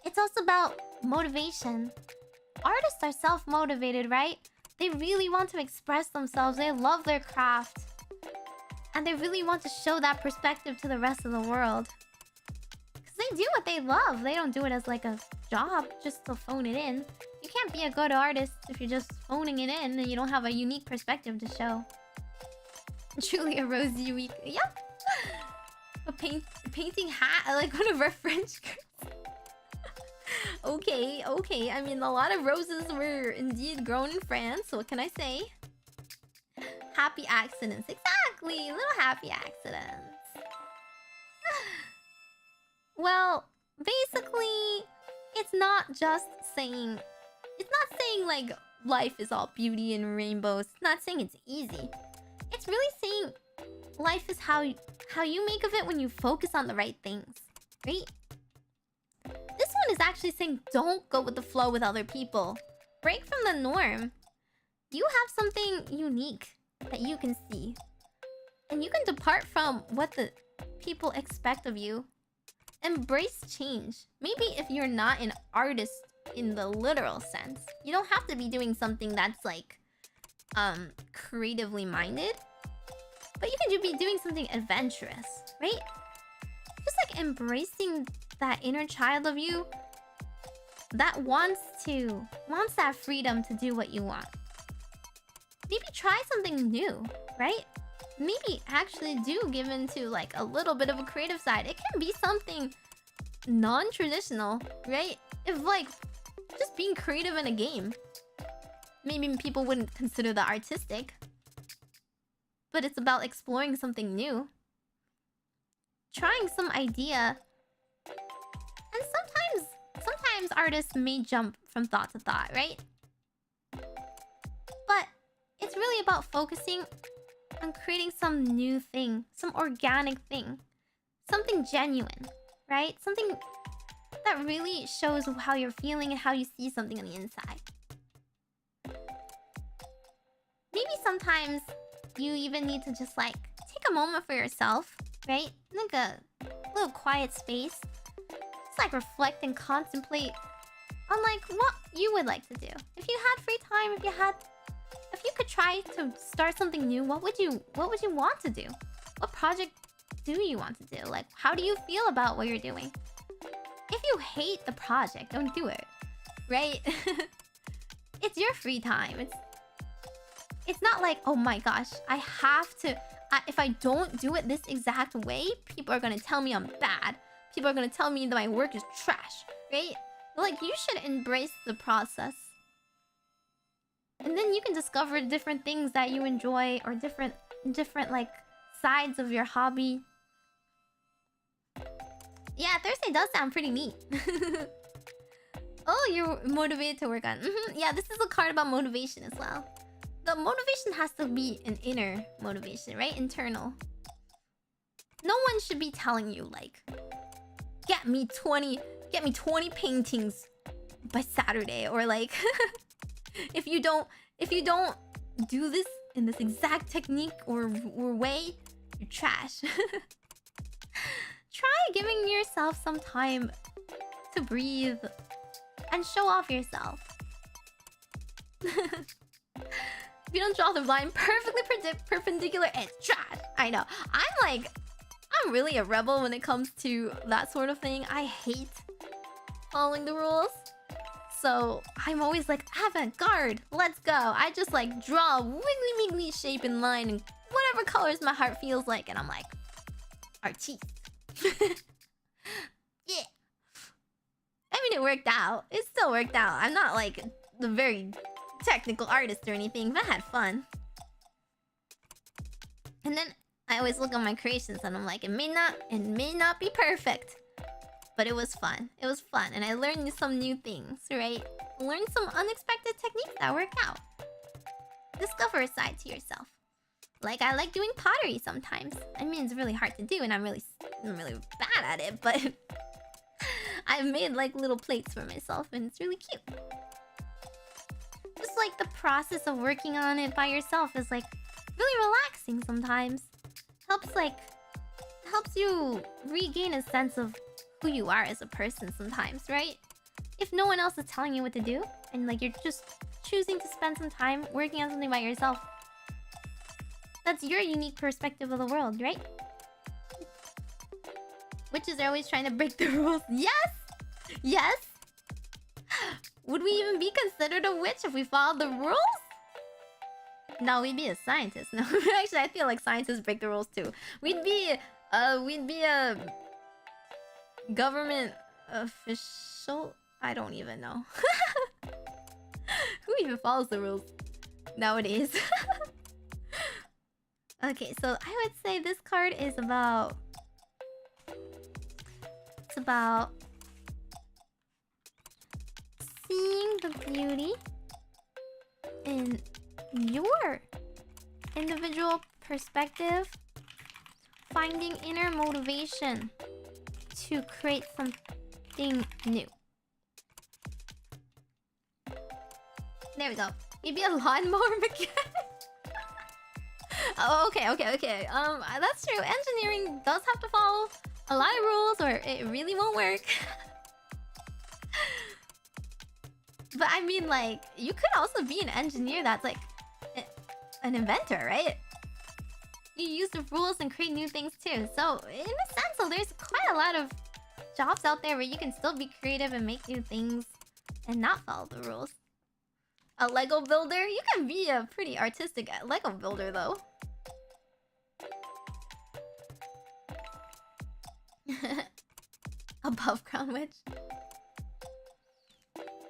It's also about motivation. Artists are self-motivated, right? They really want to express themselves. They love their craft. And they really want to show that perspective to the rest of the world. Because they do what they love. They don't do it as like a job just to phone it in. You can't be a good artist if you're just phoning it in and you don't have a unique perspective to show. Truly a rosy week. Yep. A painting hat like one of our French girls. Okay. I mean, a lot of roses were indeed grown in France. So what can I say? Happy accidents. Exactly. Little happy accidents. Well, basically, it's not just saying... It's not saying, like, life is all beauty and rainbows. It's not saying it's easy. It's really saying life is how you make of it when you focus on the right things, right? This one is actually saying don't go with the flow with other people. Break from the norm. You have something unique that you can see. And you can depart from what the people expect of you. Embrace change. Maybe if you're not an artist in the literal sense, you don't have to be doing something that's like creatively minded, but you can be doing something adventurous, right? Just like embracing that inner child of you that wants that freedom to do what you want. Maybe try something new, right? Maybe actually do give into like a little bit of a creative side. It can be something non-traditional, right? If like just being creative in a game, maybe people wouldn't consider that artistic, but it's about exploring something new, trying some idea. And sometimes artists may jump from thought to thought, right? But it's really about focusing on creating some new thing, some organic thing, something genuine, right? Something that really shows how you're feeling and how you see something on the inside. Maybe sometimes you even need to just like take a moment for yourself, right? Like a little quiet space. Just like reflect and contemplate on like what you would like to do. If you had free time, if you could try to start something new, what would you want to do? What project do you want to do? Like, how do you feel about what you're doing? If you hate the project, don't do it, right? It's your free time. It's not like, oh my gosh, I have to... if I don't do it this exact way, people are gonna tell me I'm bad. People are gonna tell me that my work is trash, right? Like, you should embrace the process. And then you can discover different things that you enjoy, or different like sides of your hobby. Yeah, Thursday does sound pretty neat. Oh, you're motivated to work on. Yeah, this is a card about motivation as well. The motivation has to be an inner motivation, right? Internal. No one should be telling you like, get me 20 paintings by Saturday, or like if you don't do this in this exact technique or way, you're trash. Try giving yourself some time to breathe and show off yourself. If you don't draw the line perfectly perpendicular, it's trash. I know. I'm really a rebel when it comes to that sort of thing. I hate following the rules. So I'm always like, avant-garde, let's go. I just like draw a wiggly shape in line and whatever colors my heart feels like, and I'm like, artiste. Yeah. I mean, it worked out. It still worked out. I'm not like the very technical artist or anything, but I had fun. And then I always look at my creations and I'm like, it may not be perfect, but it was fun. It was fun, and I learned some new things, right? Learned some unexpected techniques that work out. Discover a side to yourself. Like, I like doing pottery sometimes. I mean, it's really hard to do, and I'm really bad at it, but I've made like little plates for myself, and it's really cute. like the process of working on it by yourself is like really relaxing sometimes. Helps you regain a sense of who you are as a person sometimes, right? If no one else is telling you what to do, and like you're just choosing to spend some time working on something by yourself, that's your unique perspective of the world, right? Witches are always trying to break the rules. Yes! Yes! Would we even be considered a witch if we followed the rules? No, we'd be a scientist. No, actually, I feel like scientists break the rules too. We'd be a government official. I don't even know. Who even follows the rules nowadays? Okay, so I would say this card is about... It's about seeing the beauty in your individual perspective, finding inner motivation to create something new. There we go. Maybe a lawnmower mechanic. Oh, okay. That's true. Engineering does have to follow a lot of rules, or it really won't work. But I mean, like, you could also be an engineer that's like an inventor, right? You use the rules and create new things too. So in a sense, so there's quite a lot of jobs out there where you can still be creative and make new things and not follow the rules. A Lego builder? You can be a pretty artistic Lego builder though. Above ground witch.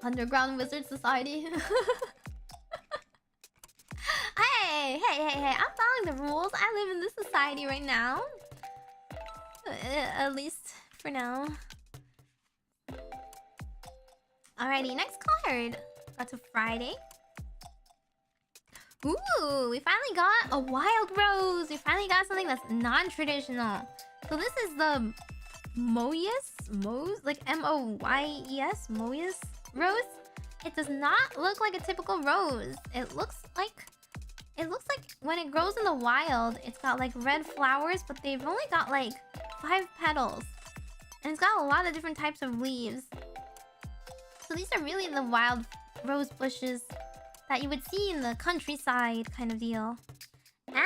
Underground wizard society. Hey, I'm following the rules. I live in this society right now. At least for now. Alrighty, next card. Got to Friday. Ooh, we finally got a wild rose. We finally got something that's non-traditional. So this is the Moyes, like M-O-Y-E-S, Moyes rose. It does not look like a typical rose. It looks like when it grows in the wild, it's got like red flowers, but they've only got like 5 petals. And it's got a lot of different types of leaves. So these are really the wild rose bushes that you would see in the countryside kind of deal. And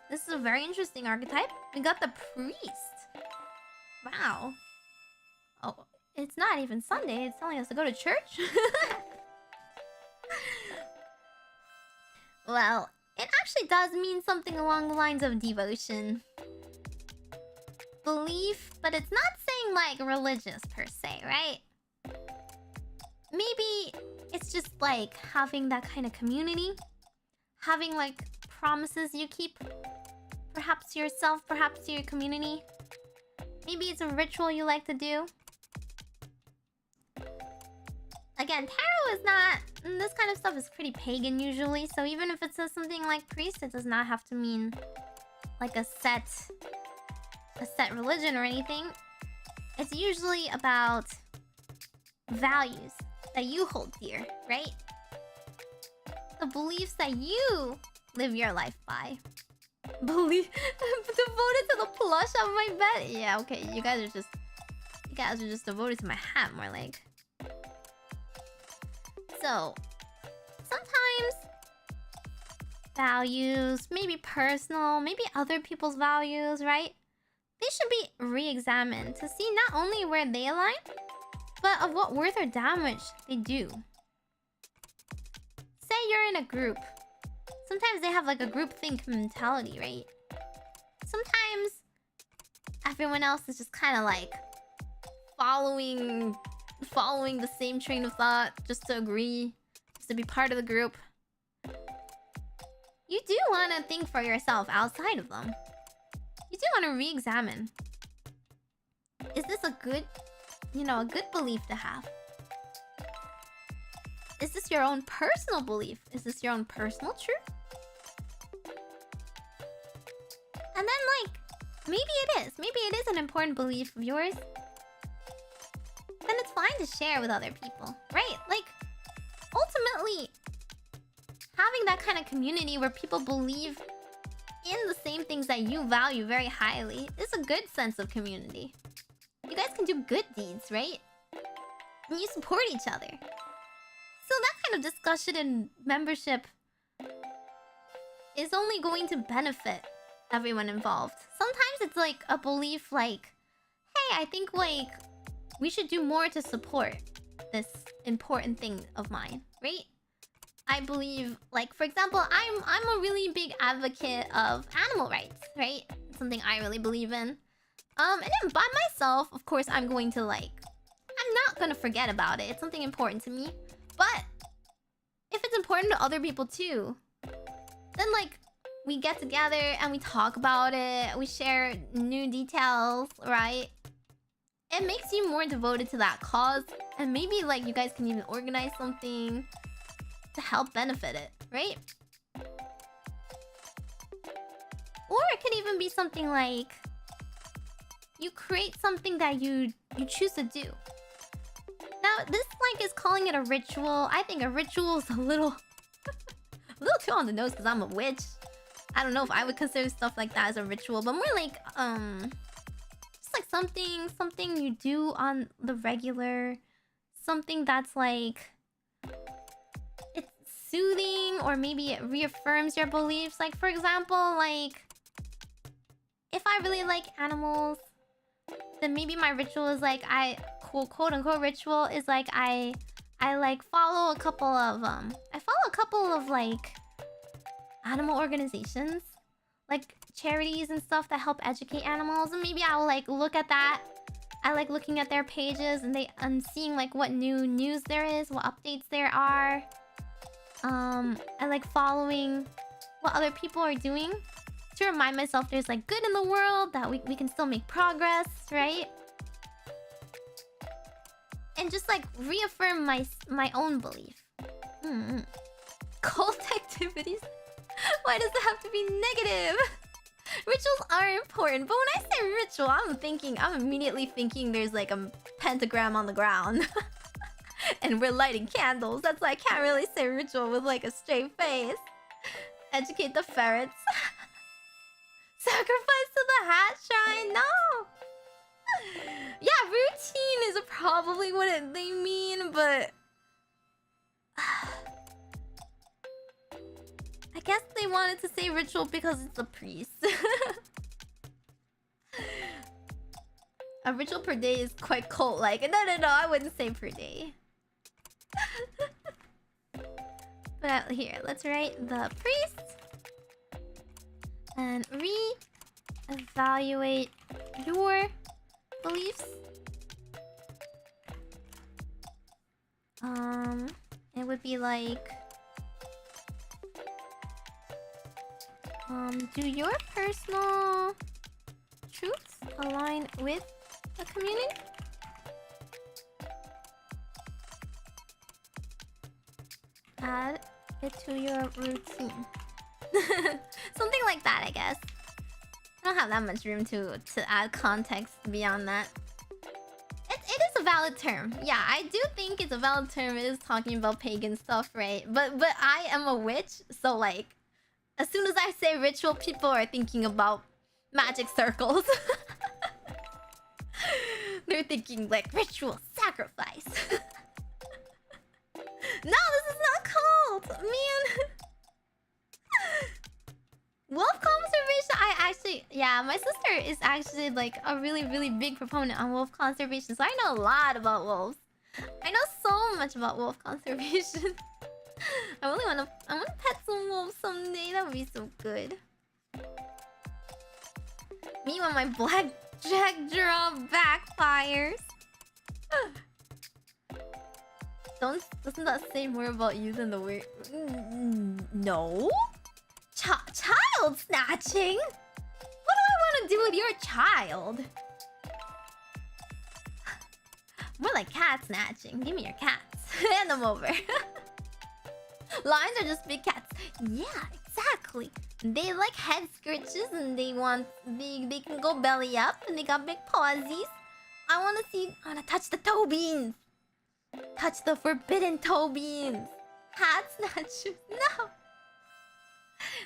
this is a very interesting archetype. We got the priest. Wow. Oh, it's not even Sunday. It's telling us to go to church. Well, it actually does mean something along the lines of devotion. Belief, but it's not saying like religious per se, right? Maybe it's just like having that kind of community. Having like promises you keep. Perhaps to yourself, perhaps to your community. Maybe it's a ritual you like to do. Again, tarot is not... This kind of stuff is pretty pagan usually. So even if it says something like priest, it does not have to mean like a set religion or anything. It's usually about values that you hold dear, right? The beliefs that you live your life by. Devoted to the plush of my bed. Yeah, okay. You guys are just devoted to my hat, more like. So, sometimes values, maybe personal, maybe other people's values, right? They should be re-examined to see not only where they align, but of what worth or damage they do. Say you're in a group. Sometimes they have like a groupthink mentality, right? Sometimes everyone else is just kind of like following the same train of thought just to agree, just to be part of the group. You do want to think for yourself outside of them. You do want to re-examine. Is this a good, a good belief to have? Is this your own personal belief? Is this your own personal truth? And then like, maybe it is. Maybe it is an important belief of yours. Then it's fine to share with other people, right? Like, ultimately, having that kind of community where people believe in the same things that you value very highly is a good sense of community. You guys can do good deeds, right? And you support each other. So that kind of discussion and membership is only going to benefit everyone involved. Sometimes it's like a belief like, hey, I think like we should do more to support this important thing of mine, right? I believe, like, for example, I'm a really big advocate of animal rights, right? It's something I really believe in. And then by myself, of course, I'm going to like, I'm not gonna forget about it. It's something important to me. But if it's important to other people too, then like we get together and we talk about it. We share new details, right? It makes you more devoted to that cause, and maybe like you guys can even organize something to help benefit it, right? Or it could even be something like you create something that you choose to do. Now, this like is calling it a ritual. I think a ritual is a little too on the nose because I'm a witch. I don't know if I would consider stuff like that as a ritual, but more like just like something you do on the regular, something that's like it's soothing, or maybe it reaffirms your beliefs. Like, for example, like if I really like animals, then maybe my ritual is like quote unquote ritual is like I like follow a couple of like animal organizations, like charities and stuff that help educate animals, and maybe I'll like look at that. I like looking at their pages and seeing like what new news there is, what updates there are. I like following what other people are doing to remind myself there's like good in the world, that we can still make progress, right? And just like reaffirm my own belief. Cult activities? Why does it have to be negative? Rituals are important, but when I say ritual, I'm immediately thinking there's like a pentagram on the ground. And we're lighting candles. That's why I can't really say ritual with like a straight face. Educate the ferrets. Sacrifice to the hat shrine? No! Yeah, routine is probably what they mean, but I guess they wanted to say ritual because it's a priest. A ritual per day is quite cult-like. No, I wouldn't say per day. But here, let's write the priest and re-evaluate your beliefs. It would be like do your personal truths align with the community? Add it to your routine. Something like that, I guess. I don't have that much room to add context beyond that. It is a valid term. Yeah, I do think it's a valid term. It is talking about pagan stuff, right? But I am a witch, so like as soon as I say ritual, people are thinking about magic circles. They're thinking like ritual sacrifice. No, this is not cult, man. Wolf conservation. Yeah, my sister is actually like a really big proponent on wolf conservation, so I know a lot about wolves. I know so much about wolf conservation. I wanna pet some wolves someday. That would be so good. Me when my blackjack draw backfires. Doesn't that say more about you than the word? No. Child snatching? What do I want to do with your child? More like cat snatching. Give me your cats. Hand them over. Lions are just big cats. Yeah, exactly. They like head scritches and they can go belly up and they got big pawsies. I wanna touch the toe beans. Touch the forbidden toe beans. Hat snatchers. No.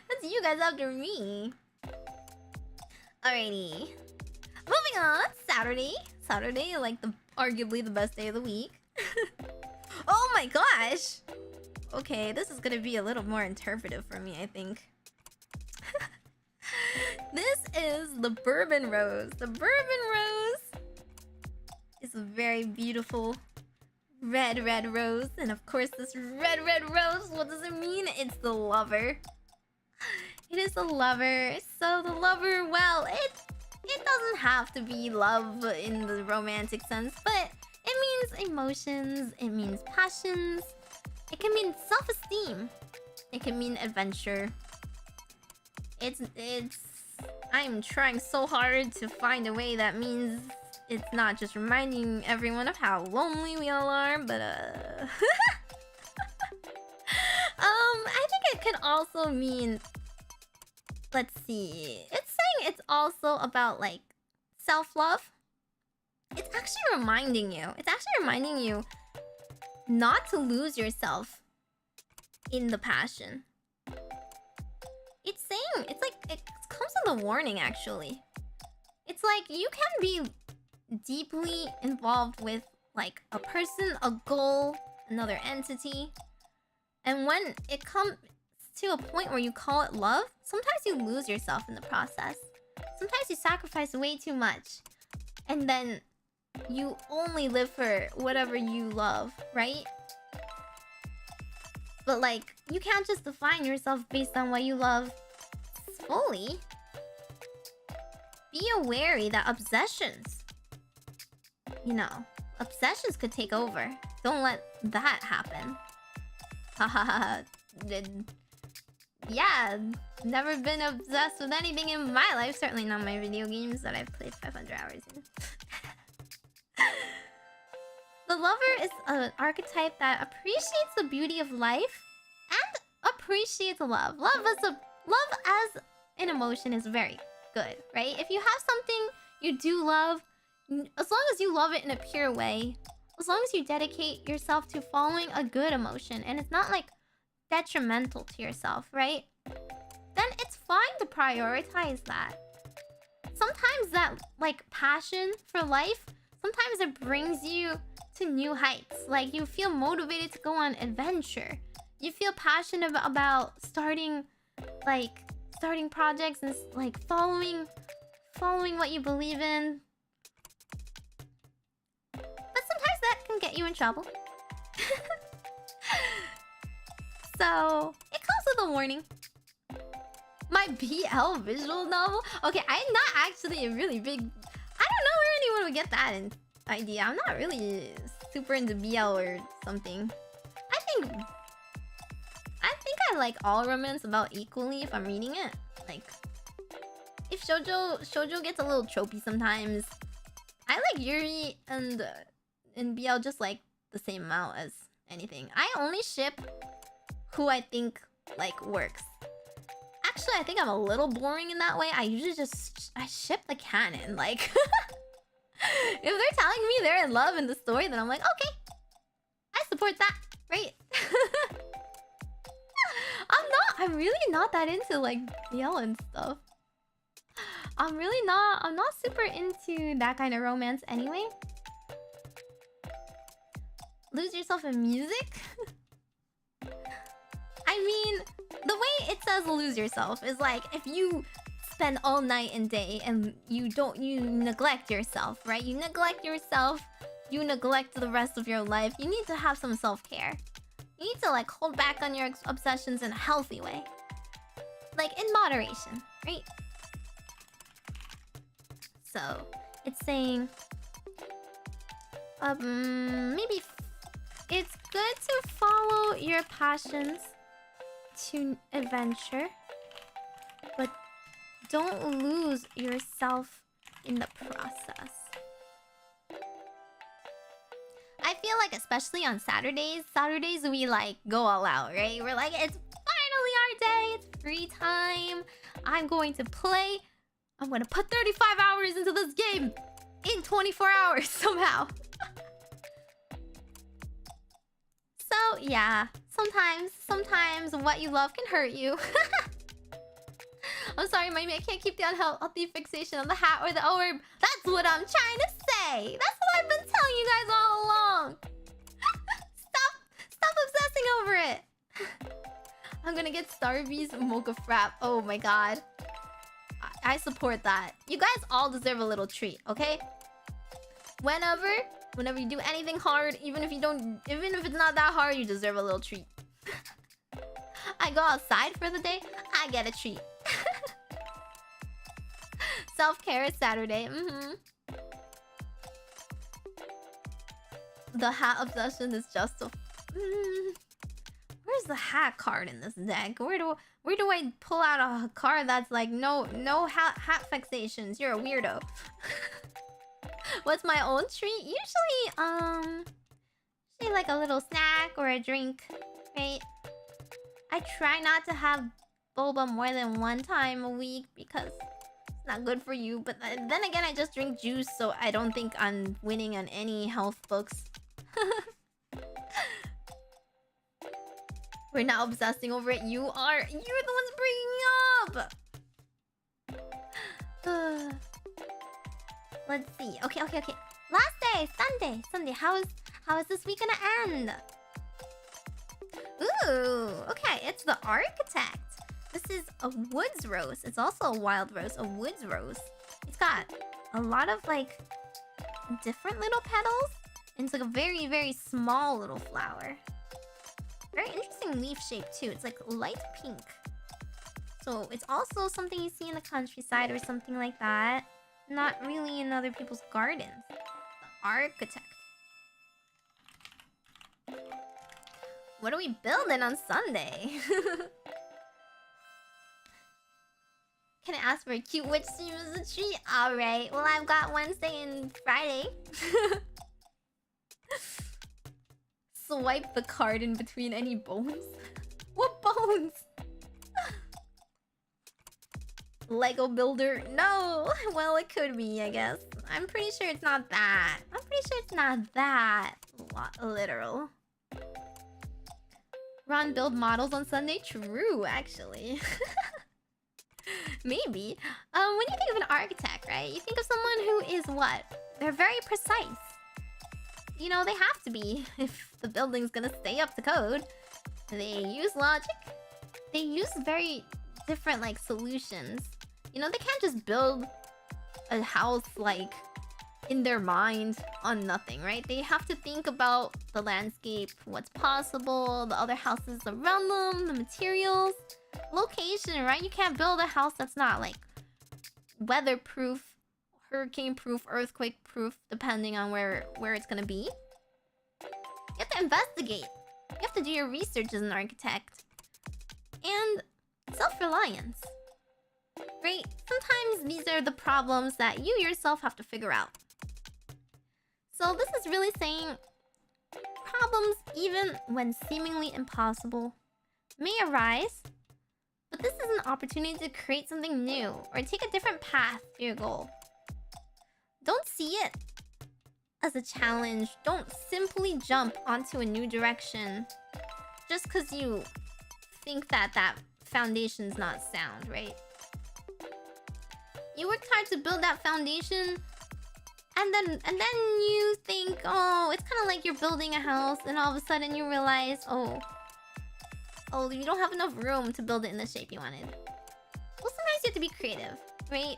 That's you guys after me. Alrighty. Moving on. Saturday. Saturday, like arguably the best day of the week. Oh my gosh. Okay, this is gonna be a little more interpretive for me, I think. This is the bourbon rose. The bourbon rose is a very beautiful red rose. And of course, this red rose, what does it mean? It's the lover. It is the lover. So the lover, well, it doesn't have to be love in the romantic sense, but it means emotions, it means passions, it can mean self-esteem, it can mean adventure. I'm trying so hard to find a way that means it's not just reminding everyone of how lonely we all are, but I think it can also mean, let's see, it's saying it's also about like self-love. It's actually reminding you not to lose yourself in the passion. It's saying, it's like, it comes with a warning actually. It's like you can be deeply involved with like a person, a goal, another entity. And when it comes to a point where you call it love, sometimes you lose yourself in the process. Sometimes you sacrifice way too much. And then you only live for whatever you love, right? But like, you can't just define yourself based on what you love fully. Be wary that obsessions, obsessions could take over. Don't let that happen. Haha. Yeah, never been obsessed with anything in my life. Certainly not my video games that I've played 500 hours in. The lover is an archetype that appreciates the beauty of life and appreciates love. Love as an emotion is very good, right? If you have something you do love, as long as you love it in a pure way, as long as you dedicate yourself to following a good emotion and it's not like detrimental to yourself, right? Then it's fine to prioritize that. Sometimes that like passion for life, sometimes it brings you to new heights. Like you feel motivated to go on adventure. You feel passionate about starting projects and like following what you believe in. But sometimes that can get you in trouble. So it comes with a warning. My BL visual novel? Okay, I'm not actually a really big... I don't know where anyone would get that idea. I'm not really super into BL or something. I think I like all romance about equally if I'm reading it. Like, if shoujo gets a little tropey sometimes. I like Yuri and BL just like the same amount as anything. I only ship who I think like works. Actually, I think I'm a little boring in that way. I usually I ship the canon. Like, if they're telling me they're in love in the story, then I'm like, okay, I support that, right? I'm really not that into like BL and stuff. I'm not super into that kind of romance anyway. Lose yourself in music? I mean, the way it says lose yourself is like if you spend all night and day and you neglect yourself, right? You neglect yourself, you neglect the rest of your life. You need to have some self-care. You need to like hold back on your obsessions in a healthy way. Like in moderation, right? So, it's saying maybe it's good to follow your passions to adventure, but don't lose yourself in the process. I feel like especially on Saturdays we like go all out, right? We're like, it's finally our day, it's free time. I'm going to play. I'm gonna put 35 hours into this game in 24 hours somehow. So yeah, sometimes what you love can hurt you. I'm sorry, Meimi, I can't keep the unhealthy fixation on the hat or the orb. That's what I'm trying to say. That's what I've been telling you guys all along. Stop obsessing over it. I'm gonna get Starby's mocha frap. Oh my god. I support that. You guys all deserve a little treat, okay? Whenever you do anything hard, even if it's not that hard, you deserve a little treat. I go outside for the day, I get a treat. Self-care is Saturday. The hat obsession is just a... Where's the hat card in this deck? Where do I pull out a card that's like no hat fixations? You're a weirdo. What's my own treat? Usually like a little snack or a drink, right? I try not to have boba more than one time a week because it's not good for you. But then again, I just drink juice, so I don't think I'm winning on any health books. We're not obsessing over it. You are. You're the ones bringing up. Let's see. Okay. Last day, Sunday. How is this week gonna end? Ooh. Okay, it's the architect. This is a woods rose. It's also a wild rose, a woods rose. It's got a lot of like different little petals. And it's like a very, very small little flower. Very interesting leaf shape too. It's like light pink. So it's also something you see in the countryside or something like that. Not really in other people's gardens. The architect. What are we building on Sunday? Can I ask for a cute witch stream as a treat? Alright, well I've got Wednesday and Friday. Swipe the card in between any bones. What bones? Lego builder? No! Well, it could be, I guess. I'm pretty sure it's not that. Literal. Ron build models on Sunday? True, actually. Maybe. When you think of an architect, right? You think of someone who is what? They're very precise. You know, they have to be if the building's gonna stay up to code. They use logic. They use very different like solutions. You know, they can't just build a house like in their mind on nothing, right? They have to think about the landscape, what's possible, the other houses around them, the materials, location, right? You can't build a house that's not like weatherproof, hurricane-proof, earthquake-proof, depending on where it's gonna be. You have to investigate. You have to do your research as an architect. And self-reliance. Right? Sometimes these are the problems that you yourself have to figure out. So this is really saying problems, even when seemingly impossible, may arise, but this is an opportunity to create something new or take a different path to your goal. Don't see it as a challenge. Don't simply jump onto a new direction just because you think that foundation's not sound, right? You worked hard to build that foundation, and then you think, oh, it's kind of like you're building a house, and all of a sudden you realize, oh, you don't have enough room to build it in the shape you wanted. Well, sometimes you have to be creative, right?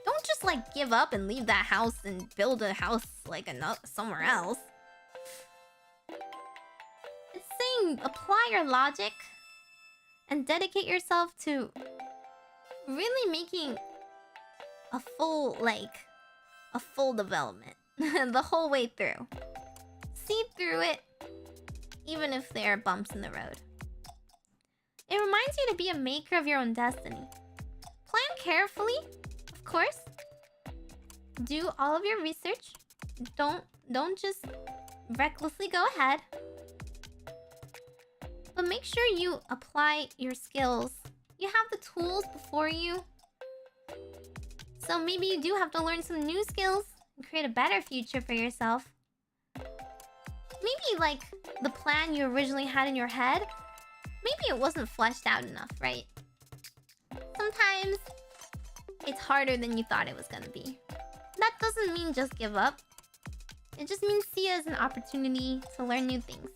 Don't just like give up and leave that house and build a house like somewhere else. It's saying apply your logic and dedicate yourself to really making a full development the whole way through. See through it, even if there are bumps in the road. It reminds you to be a maker of your own destiny. Plan carefully, of course. Do all of your research. Don't just recklessly go ahead. But make sure you apply your skills. You have the tools before you. So maybe you do have to learn some new skills and create a better future for yourself. Maybe like the plan you originally had in your head, maybe it wasn't fleshed out enough, right? sometimes it's harder than you thought it was gonna be. That doesn't mean just give up. It just means see it as an opportunity to learn new things.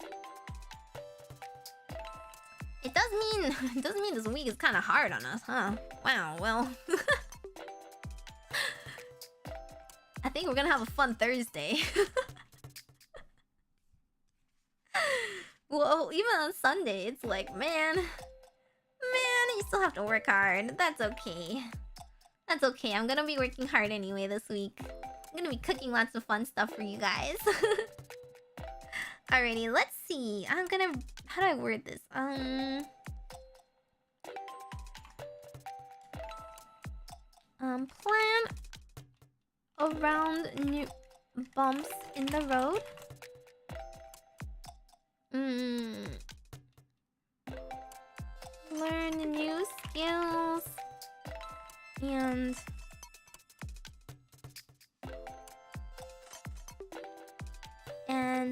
It does mean this week is kind of hard on us, huh? Wow, well. I think we're gonna have a fun Thursday. Well, even on Sunday, it's like, man, you still have to work hard. That's okay. That's okay. I'm gonna be working hard anyway this week. I'm gonna be cooking lots of fun stuff for you guys. Alrighty, let's see. How do I word this? Plan around new bumps in the road. Learn new skills and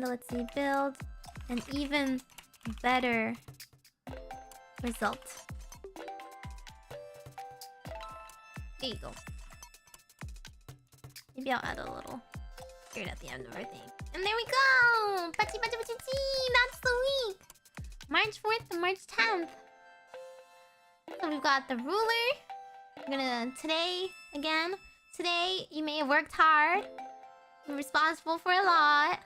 let's see, build an even better result. There you go. Maybe I'll add a little here at the end of our thing. And there we go! Pachi pachi pachi chi! That's the week! March 4th to March 10th. So we've got the ruler. We're gonna, today, you may have worked hard. You're responsible for a lot.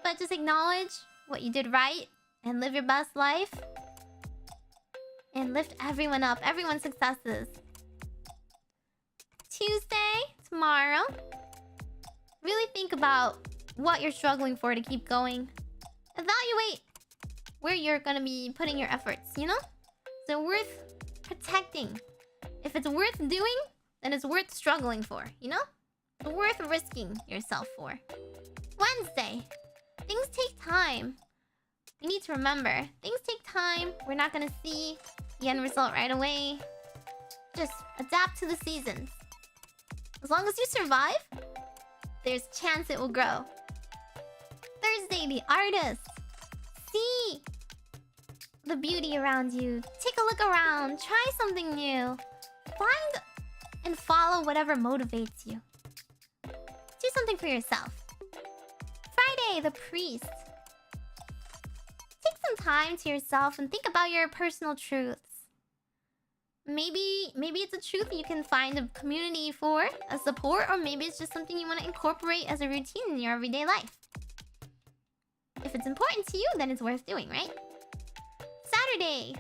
But just acknowledge what you did right and live your best life. And lift everyone up, everyone's successes. Tuesday, tomorrow. Really think about what you're struggling for to keep going. Evaluate where you're gonna be putting your efforts, you know? Is it worth protecting? If it's worth doing, then it's worth struggling for, you know? It's worth risking yourself for. Wednesday. Things take time. You need to remember, things take time. We're not gonna see the end result right away. Just adapt to the seasons. As long as you survive, there's a chance it will grow. Thursday, the artist. See the beauty around you. Take a look around. Try something new. Find and follow whatever motivates you. Do something for yourself. Friday, the priest. Take some time to yourself and think about your personal truths. Maybe it's a truth you can find a community for, a support, or maybe it's just something you want to incorporate as a routine in your everyday life. If it's important to you, then it's worth doing, right? Saturday.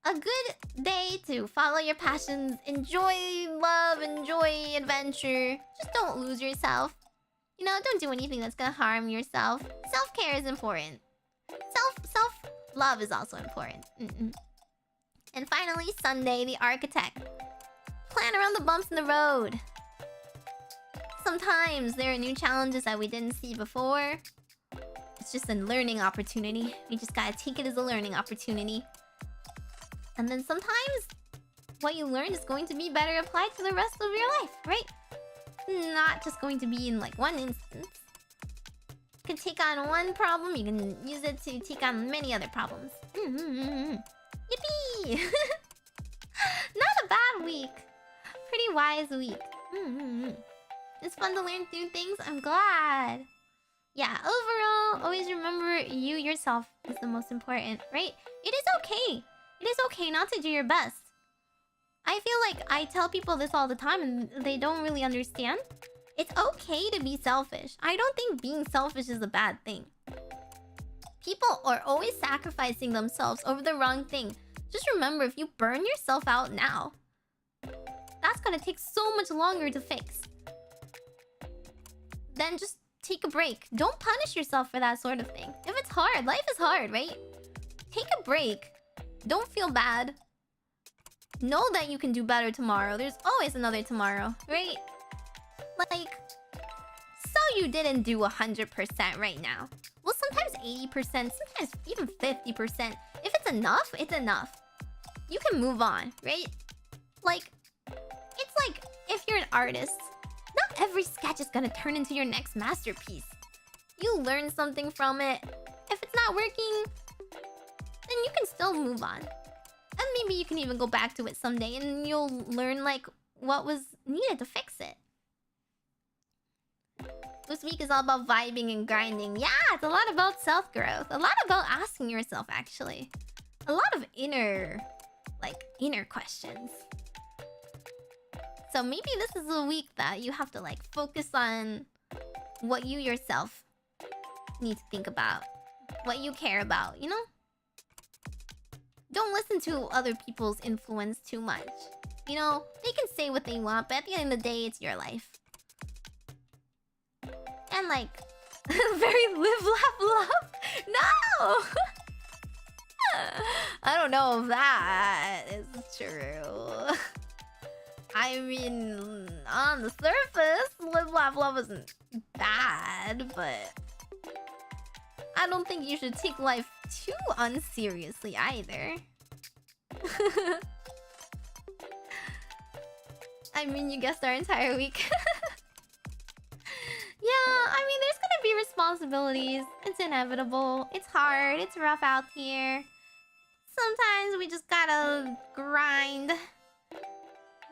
A good day to follow your passions, enjoy love, enjoy adventure. Just don't lose yourself. You know, don't do anything that's gonna harm yourself. Self-care is important. Self-love is also important. And finally, Sunday, the architect. Plan around the bumps in the road. Sometimes there are new challenges that we didn't see before. It's just a learning opportunity. We just gotta take it as a learning opportunity. And then sometimes what you learn is going to be better applied to the rest of your life, right? Not just going to be in like one instance. You can take on one problem, you can use it to take on many other problems. Yippee! Not a bad week. Pretty wise week. It's fun to learn new things. I'm glad. Yeah, overall, always remember you yourself is the most important, right? It is okay. It is okay not to do your best. I feel like I tell people this all the time and they don't really understand. It's okay to be selfish. I don't think being selfish is a bad thing. People are always sacrificing themselves over the wrong thing. Just remember, if you burn yourself out now, that's gonna take so much longer to fix. Then just take a break. Don't punish yourself for that sort of thing. If it's hard, life is hard, right? Take a break. Don't feel bad. Know that you can do better tomorrow. There's always another tomorrow, right? Like, so you didn't do 100% right now. Well, sometimes 80%, sometimes even 50%. If it's enough, it's enough. You can move on, right? Like, it's like if you're an artist, not every sketch is gonna turn into your next masterpiece. You learn something from it. If it's not working, then you can still move on. And maybe you can even go back to it someday and you'll learn like what was needed to fix it. This week is all about vibing and grinding. Yeah, it's a lot about self-growth. A lot about asking yourself, actually. A lot of inner questions. So maybe this is a week that you have to like focus on what you yourself need to think about. What you care about, you know? Don't listen to other people's influence too much. You know, they can say what they want, but at the end of the day, it's your life. And like, very live, laugh, love? No! I don't know if that is true. I mean, on the surface, live, laugh, love isn't bad, but I don't think you should take life too unseriously either. I mean, you guessed our entire week. Yeah, I mean, there's gonna be responsibilities. It's inevitable. It's hard. It's rough out here. Sometimes we just gotta grind.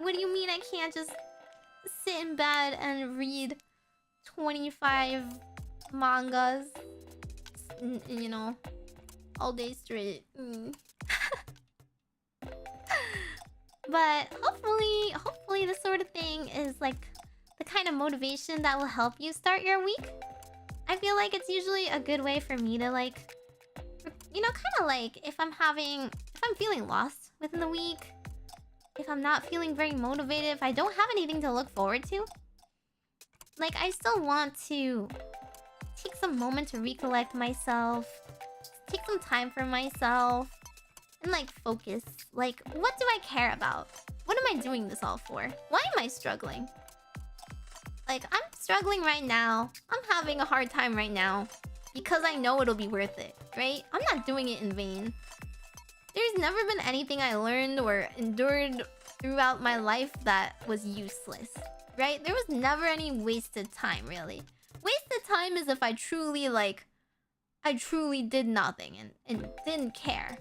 What do you mean I can't just sit in bed and read 25 mangas? You know, all day straight. But hopefully this sort of thing is like the kind of motivation that will help you start your week. I feel like it's usually a good way for me to like, you know, kind of like if I'm feeling lost within the week, if I'm not feeling very motivated, if I don't have anything to look forward to, like I still want to take some moment to recollect myself, take some time for myself, and like focus. Like, what do I care about? What am I doing this all for? Why am I struggling? Like, I'm struggling right now. I'm having a hard time right now because I know it'll be worth it, right? I'm not doing it in vain. There's never been anything I learned or endured throughout my life that was useless, right? There was never any wasted time, really. Wasted time is if I truly did nothing and didn't care.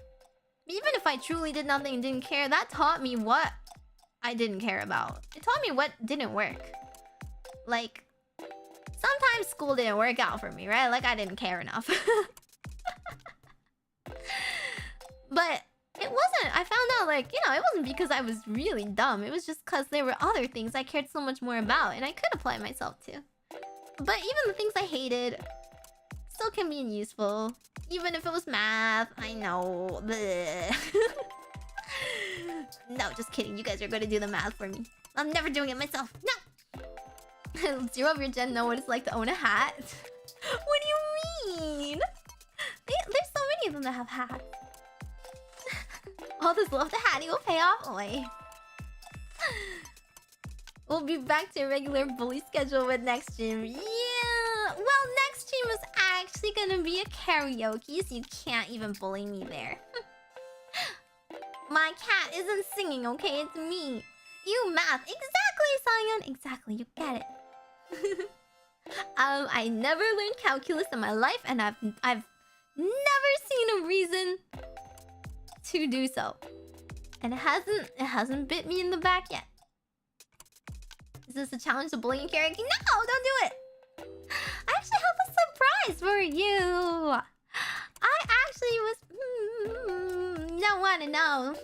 Even if I truly did nothing and didn't care, that taught me what I didn't care about. It taught me what didn't work. Like, sometimes school didn't work out for me, right? Like, I didn't care enough. But it wasn't, I found out, like, you know, it wasn't because I was really dumb. It was just because there were other things I cared so much more about and I could apply myself to. But even the things I hated still can be useful. Even if it was math, I know. No, just kidding. You guys are going to do the math for me. I'm never doing it myself. No! Zero of your gen know what it's like to own a hat. What do you mean? There's so many of them that have hats. All this love the hattie will pay off. Oi. We'll be back to a regular bully schedule with next stream. Yeah! Well, next stream is actually gonna be a karaoke, so you can't even bully me there. My cat isn't singing, okay? It's me. You math. Exactly, Sion. Exactly, you get it. I never learned calculus in my life, and I've never seen a reason to do so. And it hasn't bit me in the back yet. Is this a challenge to bullying karaoke? No, don't do it. I actually have a surprise for you. I actually was don't want to know.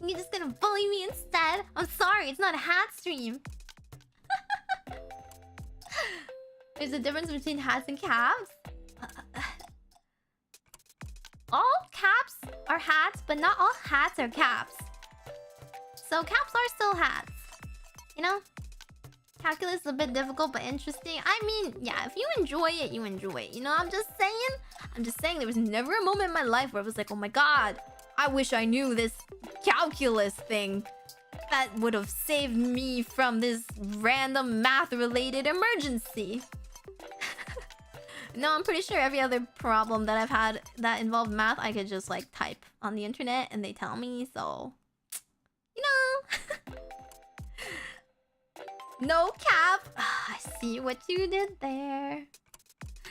You're just gonna bully me instead. I'm sorry, it's not a hat stream. There's a difference between hats and caps. All caps are hats, but not all hats are caps. So caps are still hats. You know? Calculus is a bit difficult but interesting. I mean, yeah, if you enjoy it, you enjoy it. You know, I'm just saying there was never a moment in my life where I was like, oh my god, I wish I knew this calculus thing. That would have saved me from this random math-related emergency. No, I'm pretty sure every other problem that I've had that involved math, I could just like type on the internet and they tell me, so... You know... No cap! I see what you did there.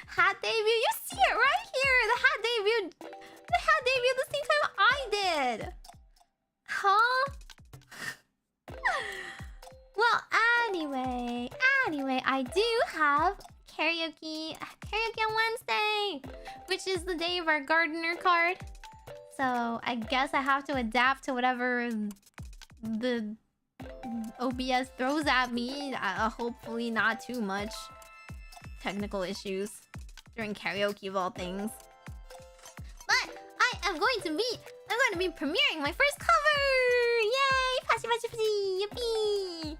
Hat debut, you see it right here! The hat debuted the same time I did! karaoke on Wednesday, which is the day of our gardener card. So I guess I have to adapt to whatever the OBS throws at me. Hopefully not too much technical issues during karaoke of all things. But I'm going to be premiering my first cover! Yay! Pachi pachi pachi! Yippee!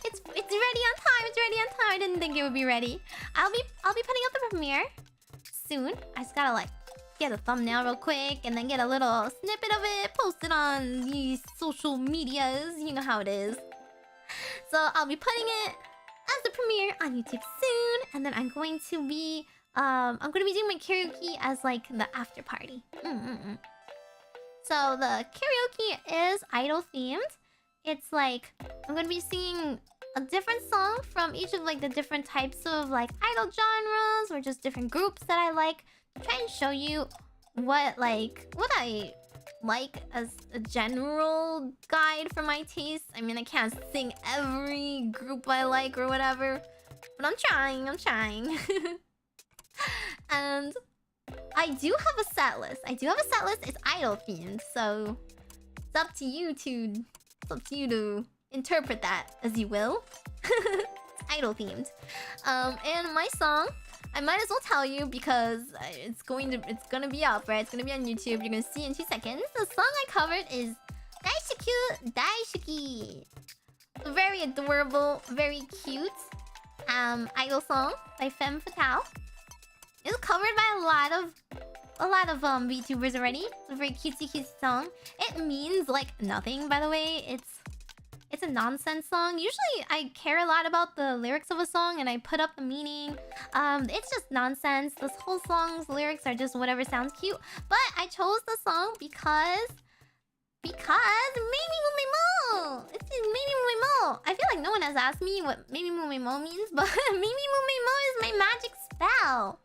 It's ready on time. It's ready on time. I didn't think it would be ready. I'll be putting up the premiere soon. I just gotta like get a thumbnail real quick and then get a little snippet of it, post it on the social medias. You know how it is. So I'll be putting it as the premiere on YouTube soon, and then I'm going to be doing my karaoke as like the after party. So the karaoke is idol themed. It's like I'm gonna be singing a different song from each of like the different types of like idol genres or just different groups that I like. Try and show you what I like as a general guide for my taste. I mean, I can't sing every group I like or whatever, but I'm trying. And I do have a set list. It's idol themed, so it's up to you to interpret that as you will. It's idol themed. And my song, I might as well tell you because it's gonna be up, right? It's gonna be on YouTube. You're gonna see in 2 seconds. The song I covered is Daishiku Daishuki. A very adorable, very cute idol song by Femme Fatale. It's covered by a lot of VTubers already. It's a very cutesy song. It means like nothing, by the way. It's a nonsense song. Usually I care a lot about the lyrics of a song and I put up the meaning. It's just nonsense. This whole song's lyrics are just whatever sounds cute. But I chose the song because Meimi-mu-me-mo! It's Meimi-mu-me-mo! I feel like no one has asked me what Meimi-mu-me-mo means, but Meimi-mu-me-mo is my magic spell.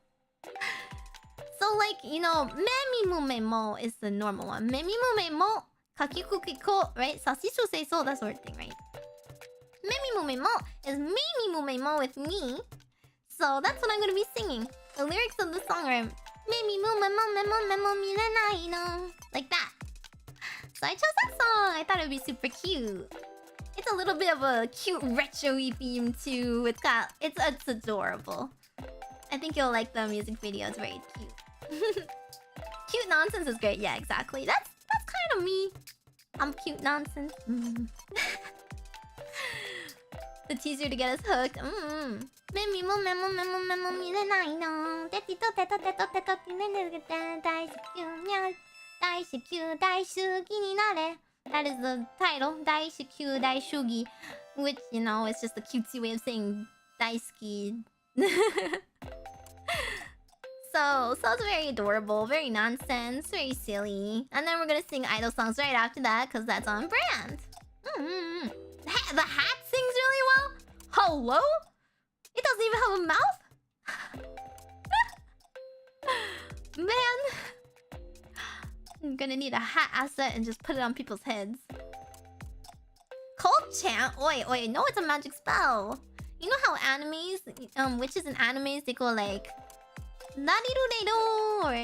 So like, you know, Meimi-mu-me-mo is the normal one. Meimi-mu-me-mo, kakikukiko, right? Sasisho seiso, that sort of thing, right? Meimi-mu-me-mo is Meimi-mu-me-mo with me. So that's what I'm gonna be singing. The lyrics of the song are Meimi-mu-me-mo-me-mo-me-mo-mirenai no, like that. So I chose that song. I thought it would be super cute. It's a little bit of a cute retro-y theme too. It's adorable. I think you'll like the music video. It's very cute. Cute nonsense is great. Yeah, exactly. That's kind of me. I'm cute nonsense. The teaser to get us hooked. That is the title. Daishiku Daishugi, which, you know, it's just a cutesy way of saying daisuki. So it's very adorable, very nonsense, very silly. And then we're gonna sing idol songs right after that, because that's on brand. The hat sings really well? Hello? It doesn't even have a mouth? Man. I'm gonna need a hat asset and just put it on people's heads. Cold chant? Oi, no, it's a magic spell. You know how animes, witches in animes, they go like Nariru or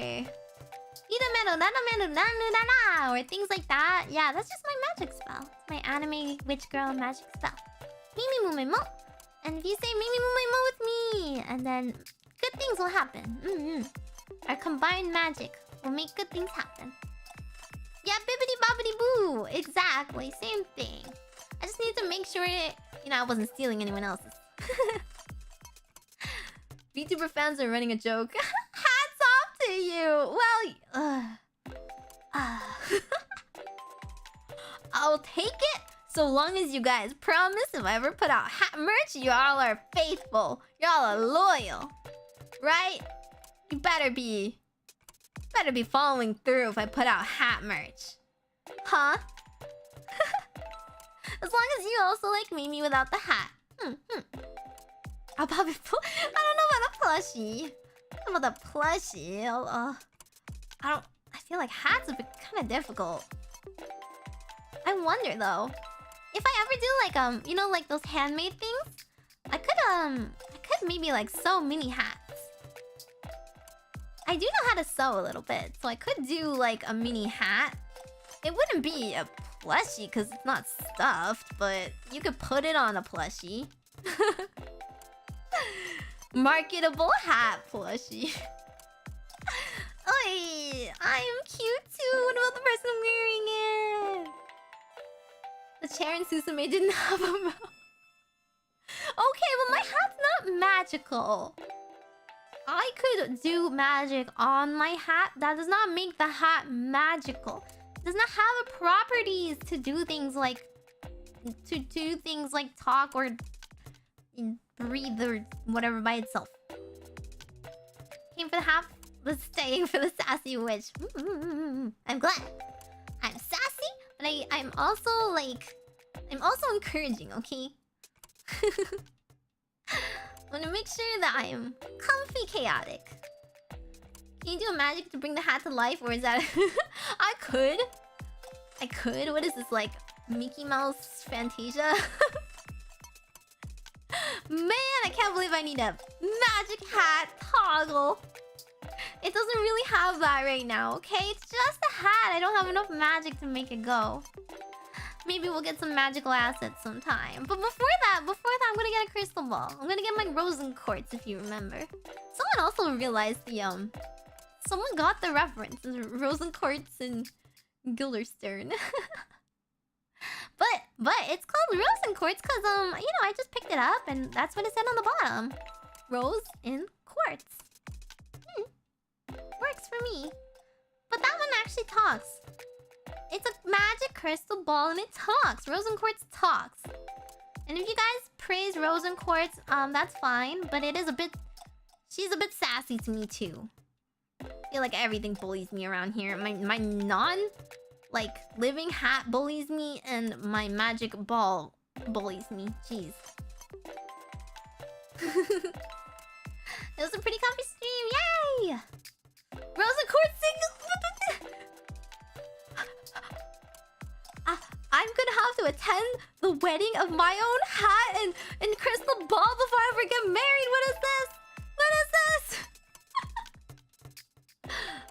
Idameru Nanameru Nanudana or things like that. Yeah, that's just my magic spell. It's my anime witch girl magic spell. Meimi-mu-me-mo. And if you say Meimi-mu-me-mo with me, and then good things will happen. Our combined magic will make good things happen. Yeah, bibbidi bobbidi boo. Exactly, same thing. I just need to make sure I wasn't stealing anyone else's. VTuber fans are running a joke. Hats off to you. Well, I'll take it so long as you guys promise if I ever put out hat merch, y'all are faithful. Y'all are loyal, right? You better be following through if I put out hat merch, huh? As long as you also like Meimi without the hat. I'll probably I don't know about a plushie. I don't know about the plushie. I feel like hats would be kind of difficult. I wonder though, if I ever do like like those handmade things, I could could maybe like sew mini hats. I do know how to sew a little bit, so I could do like a mini hat. It wouldn't be a plushie because it's not stuffed, but you could put it on a plushie. Marketable hat plushie. Oi, I'm cute too. What about the person wearing it? The chair in Susume didn't have a mouth. Okay, well my hat's not magical. I could do magic on my hat. That does not make the hat magical. It does not have the properties to do things like talk or breathe or whatever by itself. Came for the hat, but staying for the sassy witch. I'm glad. I'm sassy, but I'm also encouraging, okay? I want to make sure that I am comfy chaotic. Can you do a magic to bring the hat to life, or is that... I could. What is this, like Mickey Mouse Fantasia? Man, I can't believe I need a magic hat toggle. It doesn't really have that right now, okay? It's just a hat. I don't have enough magic to make it go. Maybe we'll get some magical assets sometime. But before that, I'm gonna get a crystal ball. I'm gonna get my Rosen quartz, if you remember. Someone also realized the someone got the reference. Rosen quartz and Gilderstern. but it's called Rosen quartz because I just picked it up and that's what it said on the bottom. Rose in quartz. Works for me. But that one actually talks. It's a magic crystal ball and it talks. Rosen quartz talks. And if you guys praise Rosen quartz, that's fine. But it is a bit... She's a bit sassy to me too. I feel like everything bullies me around here. My living hat bullies me and my magic ball bullies me. Jeez. It was a pretty comfy stream. Yay! Rosen quartz single. I'm gonna have to attend the wedding of my own hat and crystal ball before I ever get married. What is this? What is this?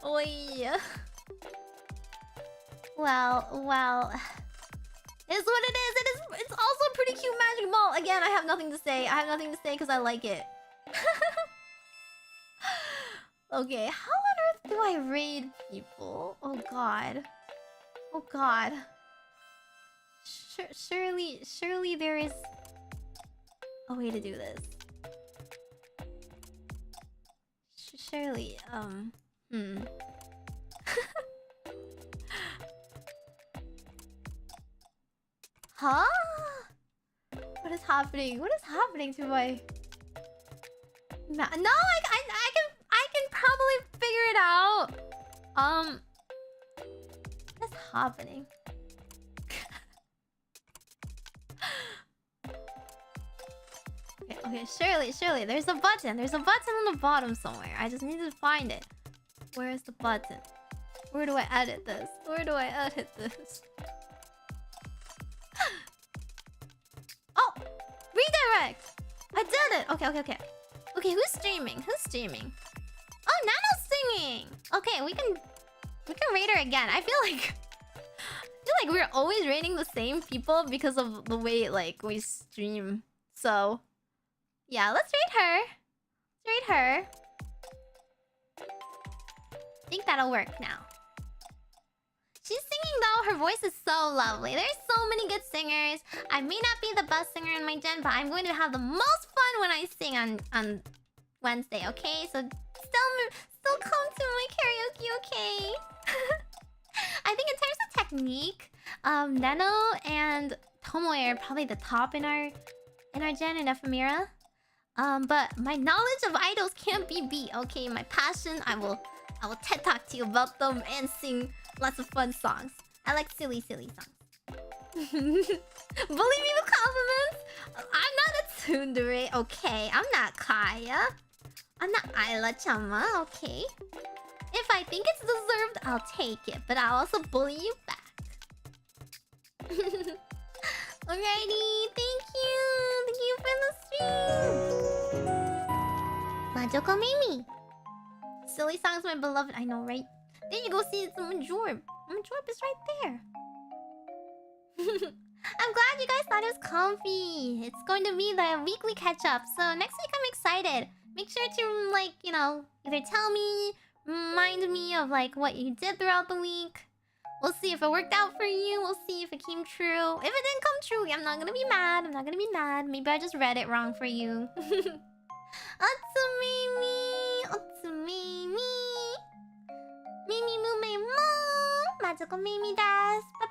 Oi. Well. It's what it is. It's also a pretty cute magic ball. Again, I have nothing to say. Because I like it. Okay, how on earth do I raid people? Oh god. Surely there is a way to do this. Surely, Huh? What is happening? What is happening to my... No, I can probably figure it out. What's happening? Okay, surely. There's a button. There's a button on the bottom somewhere. I just need to find it. Where is the button? Where do I edit this? Oh! Redirect! I did it! Okay. Okay, who's streaming? Oh, Nano's singing! Okay, we can raid her again. I feel like we're always raiding the same people because of the way we stream. So yeah, let's raid her. I think that'll work now. She's singing though, her voice is so lovely. There's so many good singers. I may not be the best singer in my gen, but I'm going to have the most fun when I sing on Wednesday, okay? So still come to my karaoke, okay? I think in terms of technique, Nano and Tomoe are probably the top in our gen in Ephemira. But my knowledge of idols can't be beat, okay? My passion, I will TED talk to you about them and sing lots of fun songs. I like silly songs. Believe me with compliments. I'm not a tsundere, okay? I'm not Kaya. I'm not Ayla-chama, okay? If I think it's deserved, I'll take it. But I'll also bully you back. Alrighty, thank you for the stream. Majokko Meimi. Silly songs, my beloved. I know, right? There you go. See, it's a Majorb. Majorb is right there. I'm glad you guys thought it was comfy. It's going to be the weekly catch up. So next week I'm excited. Make sure to like, you know, either tell me, remind me of like what you did throughout the week. We'll see if it worked out for you. We'll see if it came true. If it didn't come true, I'm not gonna be mad. I'm not gonna be mad. Maybe I just read it wrong for you. Otsumimi, Otsumimi. Meimi-mu-me-mo. Majokko Meimi desu. Bye